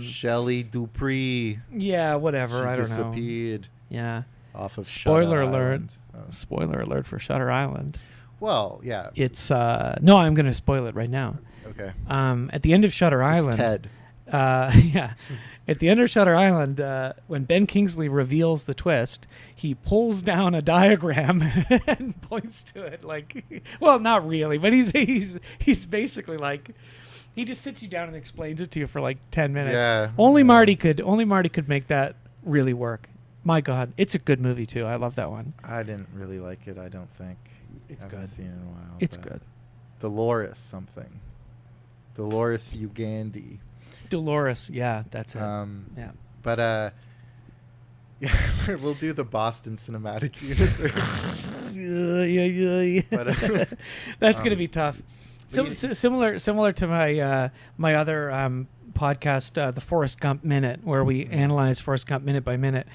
Shelley Dupree. Yeah, whatever. I don't know. Disappeared. Yeah. Off of Spoiler Shutter alert. Island. Oh. Spoiler alert for Shutter Island. Well, yeah. It's no, I'm going to spoil it right now. Okay. At the end of Shutter Island, Ted. Yeah. At the end of Shutter Island, when Ben Kingsley reveals the twist, he pulls down a diagram and points to it like, well, not really, but he's basically like, he just sits you down and explains it to you for like 10 minutes. Yeah. Only Marty could make that really work. My God, it's a good movie too. I love that one. I didn't really like it. I don't think. It's I haven't good. seen it in a while. It's good. Dolores something. Dolores Ugandi. Dolores, yeah, that's it. Yeah. But yeah, we'll do the Boston Cinematic Universe. But, that's gonna be tough. Similar to my other podcast, the Forrest Gump Minute, where we analyze Forrest Gump minute by minute.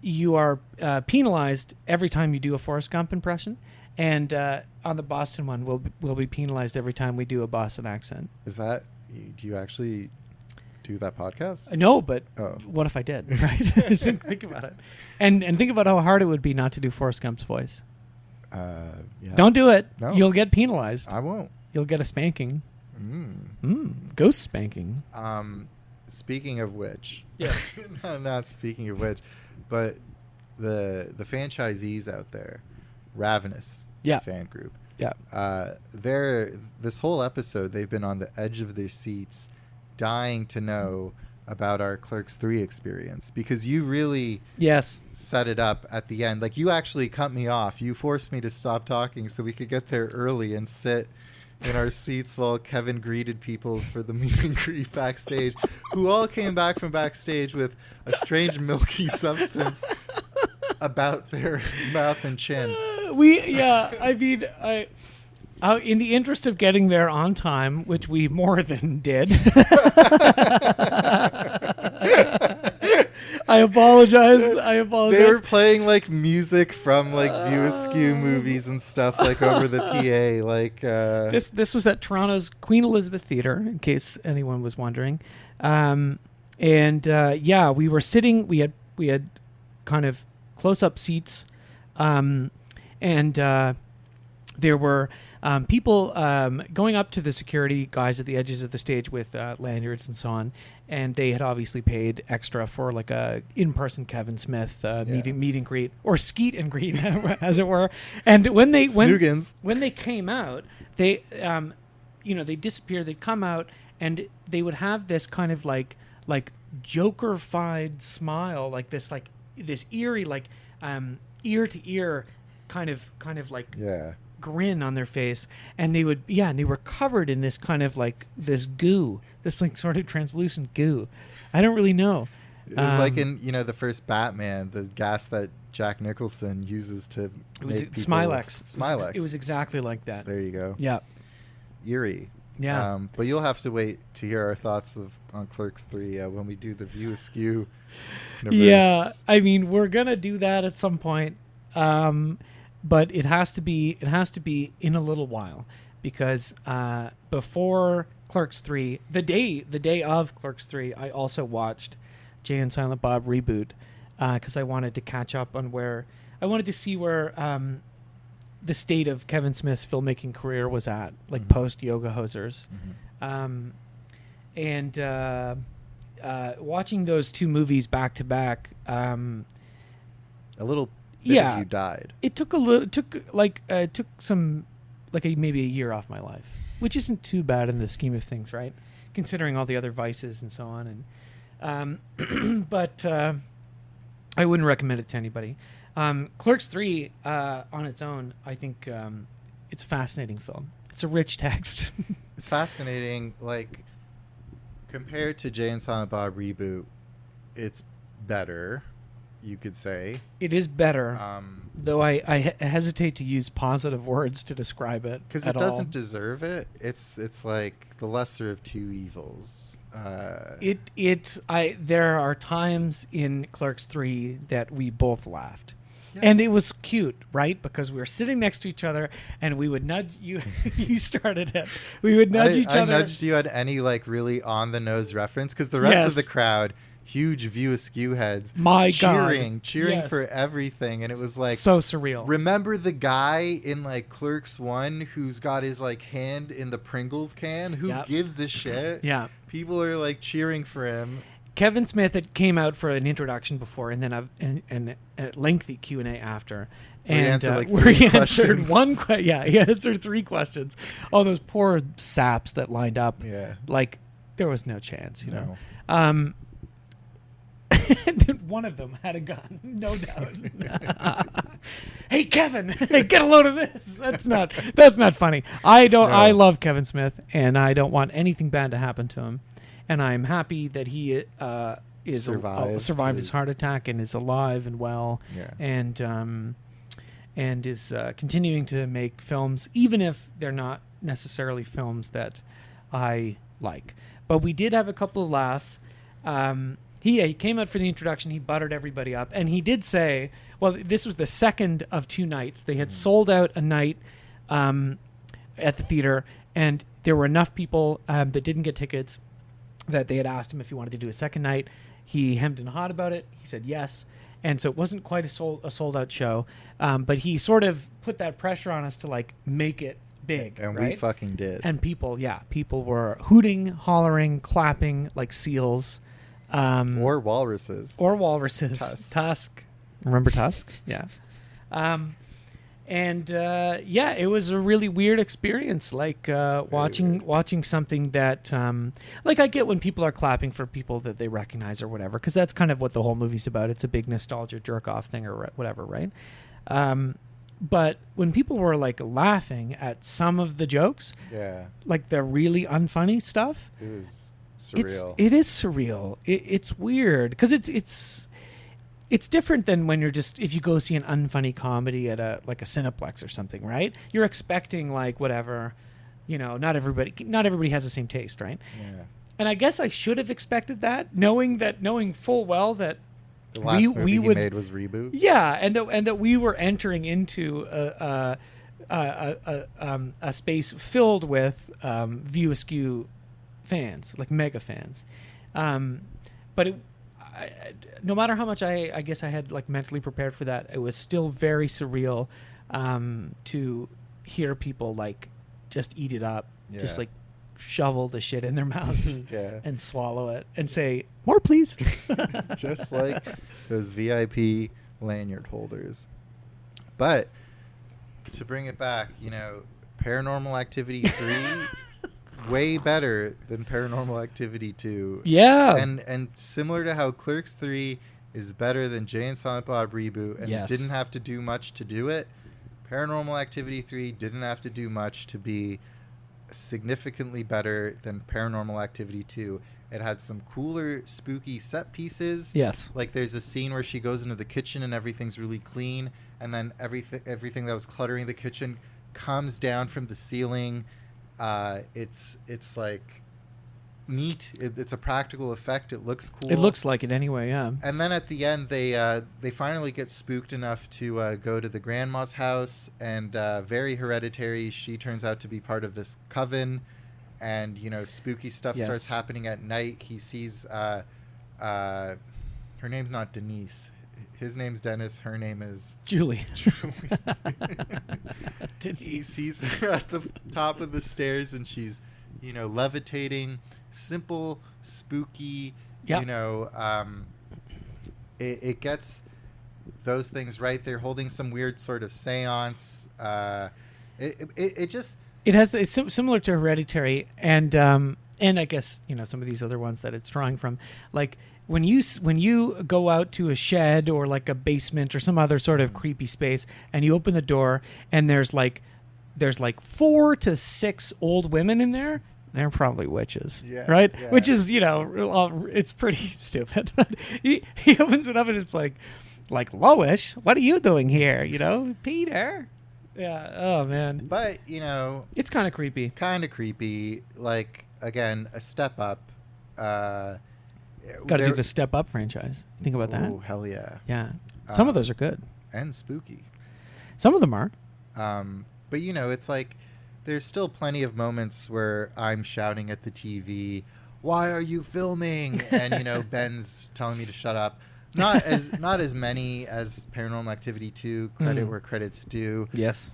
You are penalized every time you do a Forrest Gump impression, and on the Boston one, we'll be penalized every time we do a Boston accent. Is that? Do you actually do that podcast? No, but what if I did? Right? Think about it, and think about how hard it would be not to do Forrest Gump's voice. Yeah. Don't do it. No. You'll get penalized. I won't. You'll get a spanking. Ghost spanking. Speaking of which, yeah. not speaking of which, but the franchisees out there, Ravenous fan group. Yeah. This whole episode, they've been on the edge of their seats, dying to know about our Clerks III experience, because you really set it up at the end. Like, you actually cut me off. You forced me to stop talking so we could get there early and sit in our seats while Kevin greeted people for the meet and greet backstage, who all came back from backstage with a strange milky substance about their mouth and chin. In the interest of getting there on time, which we more than did, I apologize. They were playing like music from like View Askew movies and stuff, like over the PA. Like this was at Toronto's Queen Elizabeth Theatre, in case anyone was wondering. We were sitting. We had kind of close-up seats, and there were people going up to the security guys at the edges of the stage with lanyards and so on, and they had obviously paid extra for like a in-person Kevin Smith meet and greet, or skeet and greet, as it were. And when they came out, they they disappeared. They'd come out and they would have this kind of like Joker-fied smile, like this eerie, like ear to ear kind of like grin on their face, and they were covered in this kind of like this goo, this like sort of translucent goo. I don't really know. It was like in the first Batman, the gas that Jack Nicholson uses to make people... Smilex. It was exactly like that. There you go. Yeah. Eerie. Yeah. But you'll have to wait to hear our thoughts on Clerks III when we do the View Askew universe. Yeah, I mean, we're gonna do that at some point, but it has to be in a little while, because before Clerks 3, the day of Clerks 3, I also watched Jay and Silent Bob Reboot because I wanted to catch up on I wanted to see where the state of Kevin Smith's filmmaking career was at, like post Yoga Hosers. And watching those two movies back to back, a little bit of you died. It took maybe a year off my life, which isn't too bad in the scheme of things, right? Considering all the other vices and so on. And but I wouldn't recommend it to anybody. Clerks 3 on its own, I think it's a fascinating film. It's a rich text. It's fascinating. Like, compared to Jay and Silent Bob Reboot, it's better, you could say. It is better, though I hesitate to use positive words to describe it. Because it doesn't deserve it. It's like the lesser of two evils. There are times in Clerks 3 that we both laughed. Yes. And it was cute, right? Because we were sitting next to each other, and we would nudge you. You started it. We would nudge each other. I nudged you at any like really on the nose reference because the rest of the crowd, huge View Askew heads, cheering for everything, and it was like so surreal. Remember the guy in like Clerks 1 who's got his like hand in the Pringles can? Who gives a shit? Yeah, people are like cheering for him. Kevin Smith had came out for an introduction before, and then a lengthy Q&A after, and where he answered he answered 3 questions. All those poor saps that lined up, like there was no chance, you know. One of them had a gun, no doubt. Hey, Kevin, get a load of this. That's not funny. I love Kevin Smith, and I don't want anything bad to happen to him. And I'm happy that he survived his heart attack and is alive and well, and is continuing to make films, even if they're not necessarily films that I like. But we did have a couple of laughs. He came out for the introduction. He buttered everybody up, and he did say, "Well, this was the second of 2 nights. They had sold out a night at the theater, and there were enough people that didn't get tickets." That they had asked him if he wanted to do a second night. He hemmed and hawed about it. He said yes. And so it wasn't quite a sold out show. But he sort of put that pressure on us to like make it big. And right? we fucking did. And people were hooting, hollering, clapping like seals. Or walruses. Tusk. Remember Tusk? Yeah. And it was a really weird experience, like watching something that, like I get when people are clapping for people that they recognize or whatever, because that's kind of what the whole movie's about. It's a big nostalgia jerk-off thing or whatever, right? But when people were like laughing at some of the jokes, like the really unfunny stuff, it was surreal. It is surreal. It's weird because it's different than when if you go see an unfunny comedy at a Cineplex or something, right? You're expecting like whatever, not everybody has the same taste, right? Yeah. And I guess I should have expected that, knowing full well that the last movie he made was Reboot. Yeah, and that we were entering into a space filled with View Askew fans, like mega fans. But no matter how much I guess I had like mentally prepared for that, it was still very surreal to hear people like just eat it up, just like shovel the shit in their mouths and swallow it and say, "More, please." Just like those VIP lanyard holders. But to bring it back, Paranormal Activity 3 way better than Paranormal Activity 2. Yeah. And similar to how Clerks 3 is better than Jay and Silent Bob Reboot and didn't have to do much to do it, Paranormal Activity 3 didn't have to do much to be significantly better than Paranormal Activity 2. It had some cooler, spooky set pieces. Yes. Like there's a scene where she goes into the kitchen and everything's really clean, and then everything that was cluttering the kitchen comes down from the ceiling. It's like neat. It's a practical effect. It looks cool. It looks like it anyway, yeah. And then at the end, they finally get spooked enough to go to the grandma's house, and very hereditary. She turns out to be part of this coven, and spooky stuff starts happening at night. He sees her name's not Denise. His name's Dennis. Her name is Julie. He sees her at the top of the stairs, and she's, levitating. Simple, spooky. Yep. It gets those things right. They're holding some weird sort of seance. It's similar to Hereditary, and I guess some of these other ones that it's drawing from, like. When you go out to a shed or like a basement or some other sort of creepy space, and you open the door and there's like 4 to 6 old women in there, they're probably witches, right? Yeah. Which is it's pretty stupid. But he opens it up and it's like Lois, what are you doing here? Peter. Yeah. Oh man. But it's kind of creepy. Like again, a step up. Got to do the Step Up franchise. Think about that. Oh, hell yeah. Yeah. Some of those are good. And spooky. Some of them are. But, it's like there's still plenty of moments where I'm shouting at the TV, why are you filming? And, Ben's telling me to shut up. Not as many as Paranormal Activity 2, credit where credit's due. Yes.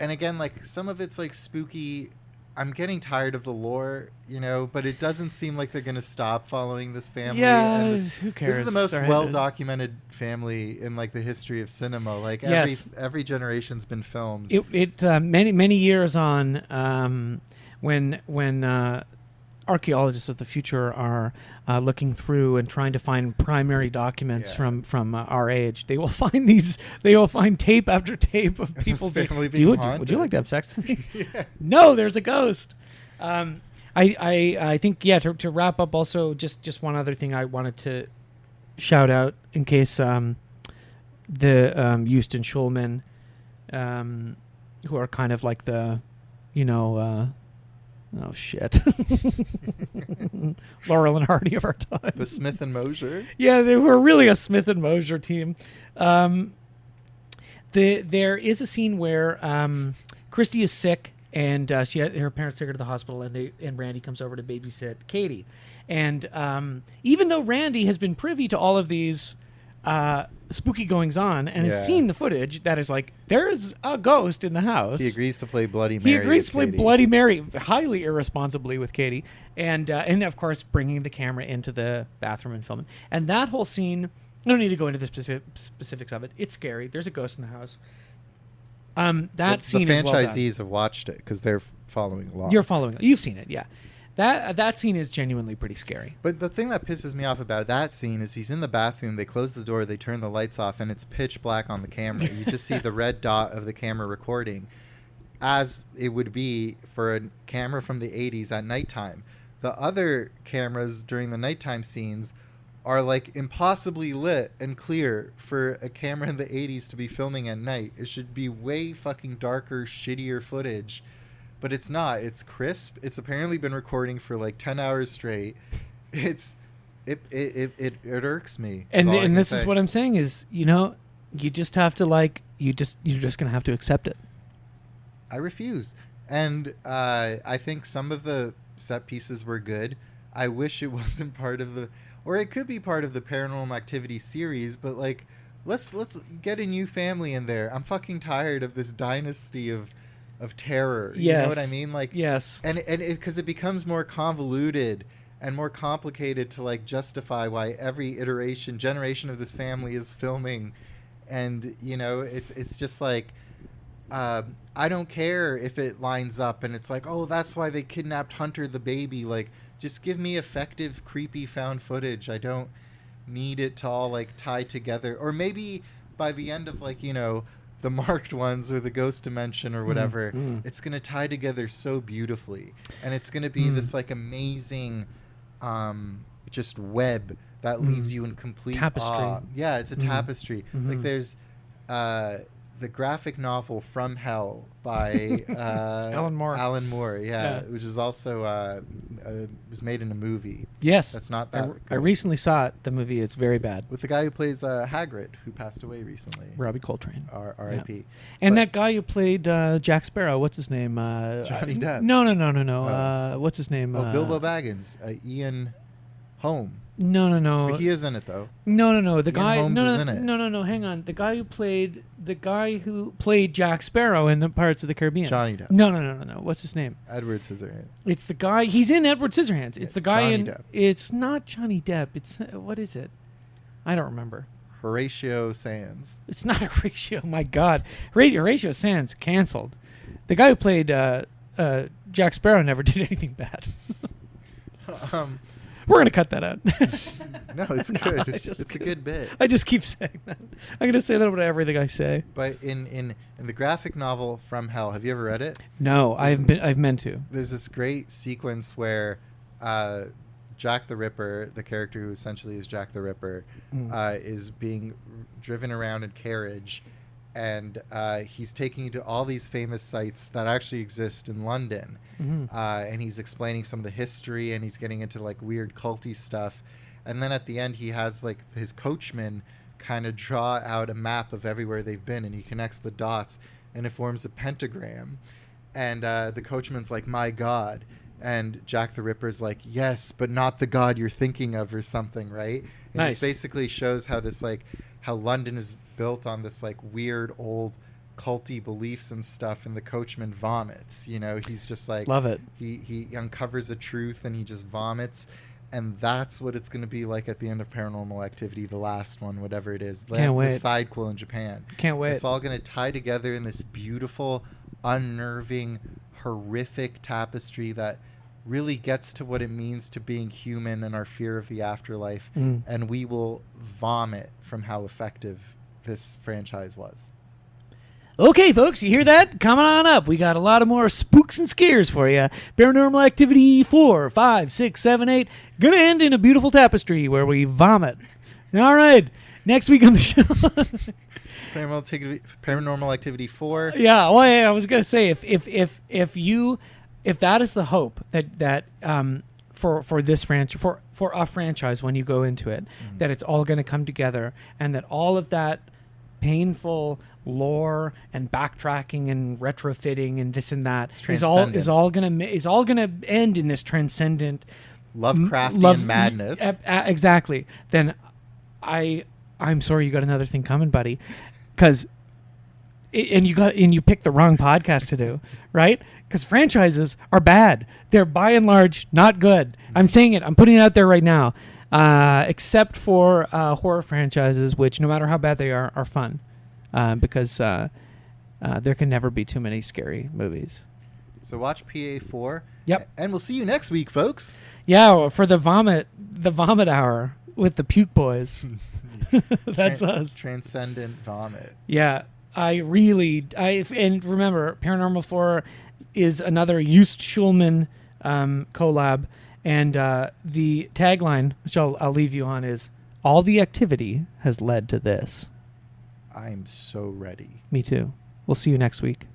And again, like some of it's like spooky. I'm getting tired of the lore, but it doesn't seem like they're going to stop following this family. Yeah, who cares? This is the most well-documented family in like the history of cinema. Like every generation's been filmed. It many years on, when archaeologists of the future are looking through and trying to find primary documents from our age, they will find tape after tape of people would you like to have sex with me? Yeah. No, there's a ghost. I think to wrap up, also just one other thing I wanted to shout out in case the Joost-Schulman, who are kind of like the oh shit! Laurel and Hardy of our time. The Smith and Mosier. Yeah, they were really a Smith and Mosier team. There is a scene where Christy is sick, and her parents take her to the hospital, and Randy comes over to babysit Katie. And even though Randy has been privy to all of these spooky goings on and has seen the footage that is like, there's a ghost in the house, he agrees to play Bloody Mary. He agrees to play Bloody Mary highly irresponsibly with Katie, and of course bringing the camera into the bathroom and filming. And that whole scene, I don't need to go into the specifics of it. It's scary. There's a ghost in the house. That scene is well done. The franchisees have watched it because they're following along. You're following. You've seen it, yeah. That scene is genuinely pretty scary. But the thing that pisses me off about that scene is he's in the bathroom, they close the door, they turn the lights off, and it's pitch black on the camera. You just see the red dot of the camera recording, as it would be for a camera from the 80s at nighttime. The other cameras during the nighttime scenes are like impossibly lit and clear for a camera in the 80s to be filming at night. It should be way fucking darker, shittier footage. But it's not. It's crisp. It's apparently been recording for like 10 hours straight. It irks me. And this is what I'm saying is, you just have to you're just gonna have to accept it. I refuse. And I think some of the set pieces were good. I wish it wasn't part of or it could be part of the Paranormal Activity series, but like, let's get a new family in there. I'm fucking tired of this dynasty of terror. You know what I mean? Like, yes. And because it becomes more convoluted and more complicated to like justify why every generation of this family is filming. And, it's just like, I don't care if it lines up and it's like, oh, that's why they kidnapped Hunter the baby. Like, just give me effective, creepy found footage. I don't need it to all like tie together. Or maybe by the end of like, the marked ones or the ghost dimension or whatever, it's going to tie together so beautifully. And it's going to be this like amazing just web that leaves you in complete tapestry. awe. Yeah, it's a tapestry. Like there's the the graphic novel From Hell by Alan Moore. Alan Moore, yeah, which is also was made in a movie. Yes, that's not that. I recently saw it. The movie, it's very bad. With the guy who plays Hagrid, who passed away recently, Robbie Coltrane, R.I.P. Yeah. And that guy who played Jack Sparrow, what's his name? Johnny Depp. No. What's his name? Bilbo Baggins, Ian Holm. No. But he is in it though. No. The Ian guy. Holmes is in it. No. Hang on. The guy who played Jack Sparrow in the Pirates of the Caribbean. Johnny Depp. No. What's his name? Edward Scissorhands. It's the guy. He's in Edward Scissorhands. It's the guy Johnny in. Depp. It's not Johnny Depp. It's what is it? I don't remember. Horatio Sands. It's not Horatio. My God, Horatio Sands canceled. The guy who played Jack Sparrow never did anything bad. We're going to cut that out. No, it's good. It's a good bit. I just keep saying that. I'm going to say that about everything I say. But in the graphic novel From Hell, have you ever read it? No, I've meant to. There's this great sequence where Jack the Ripper, the character who essentially is Jack the Ripper, is being driven around in carriage, and he's taking you to all these famous sites that actually exist in London. And he's explaining some of the history, and he's getting into like weird culty stuff. And then at the end, he has like his coachman kind of draw out a map of everywhere they've been, and he connects the dots, and it forms a pentagram. And the coachman's like, "My God." And Jack the Ripper's like, "Yes, but not the God you're thinking of," or something, right? And Nice. this basically shows how this how London is built on this like weird old culty beliefs and stuff, and the coachman vomits. He's just like, love it. He uncovers the truth and he just vomits, and that's what it's going to be like at the end of Paranormal Activity, the last one, whatever it is. Can't wait. The sidequel in Japan. Can't wait. It's all going to tie together in this beautiful, unnerving, horrific tapestry that really gets to what it means to being human and our fear of the afterlife, and we will vomit from how effective this franchise was. Okay, folks, you hear that? Coming on up, we got a lot of more spooks and scares for you. Paranormal Activity 4, 5, 6, 7, 8. Gonna end in a beautiful tapestry where we vomit. All right, next week on the show. Paranormal Activity 4. Yeah, well, I was gonna say if that is the hope that for this franchise, for a franchise, when you go into it, that it's all going to come together, and that all of that painful lore and backtracking and retrofitting and this and that is all going to end in this transcendent Lovecraftian madness. Exactly. Then I'm sorry, you got another thing coming, buddy, because you picked the wrong podcast to do, right? Because franchises are bad. They're by and large not good. I'm saying it. I'm putting it out there right now. Except for horror franchises, which no matter how bad they are fun. Because there can never be too many scary movies. So watch PA4. Yep. And we'll see you next week, folks. Yeah, for the vomit hour with the puke boys. That's us. Transcendent vomit. Yeah. And remember, Paranormal 4 is another Joost-Schulman collab, and the tagline, which I'll leave you on, is "All the activity has led to this." I'm so ready. Me too. We'll see you next week.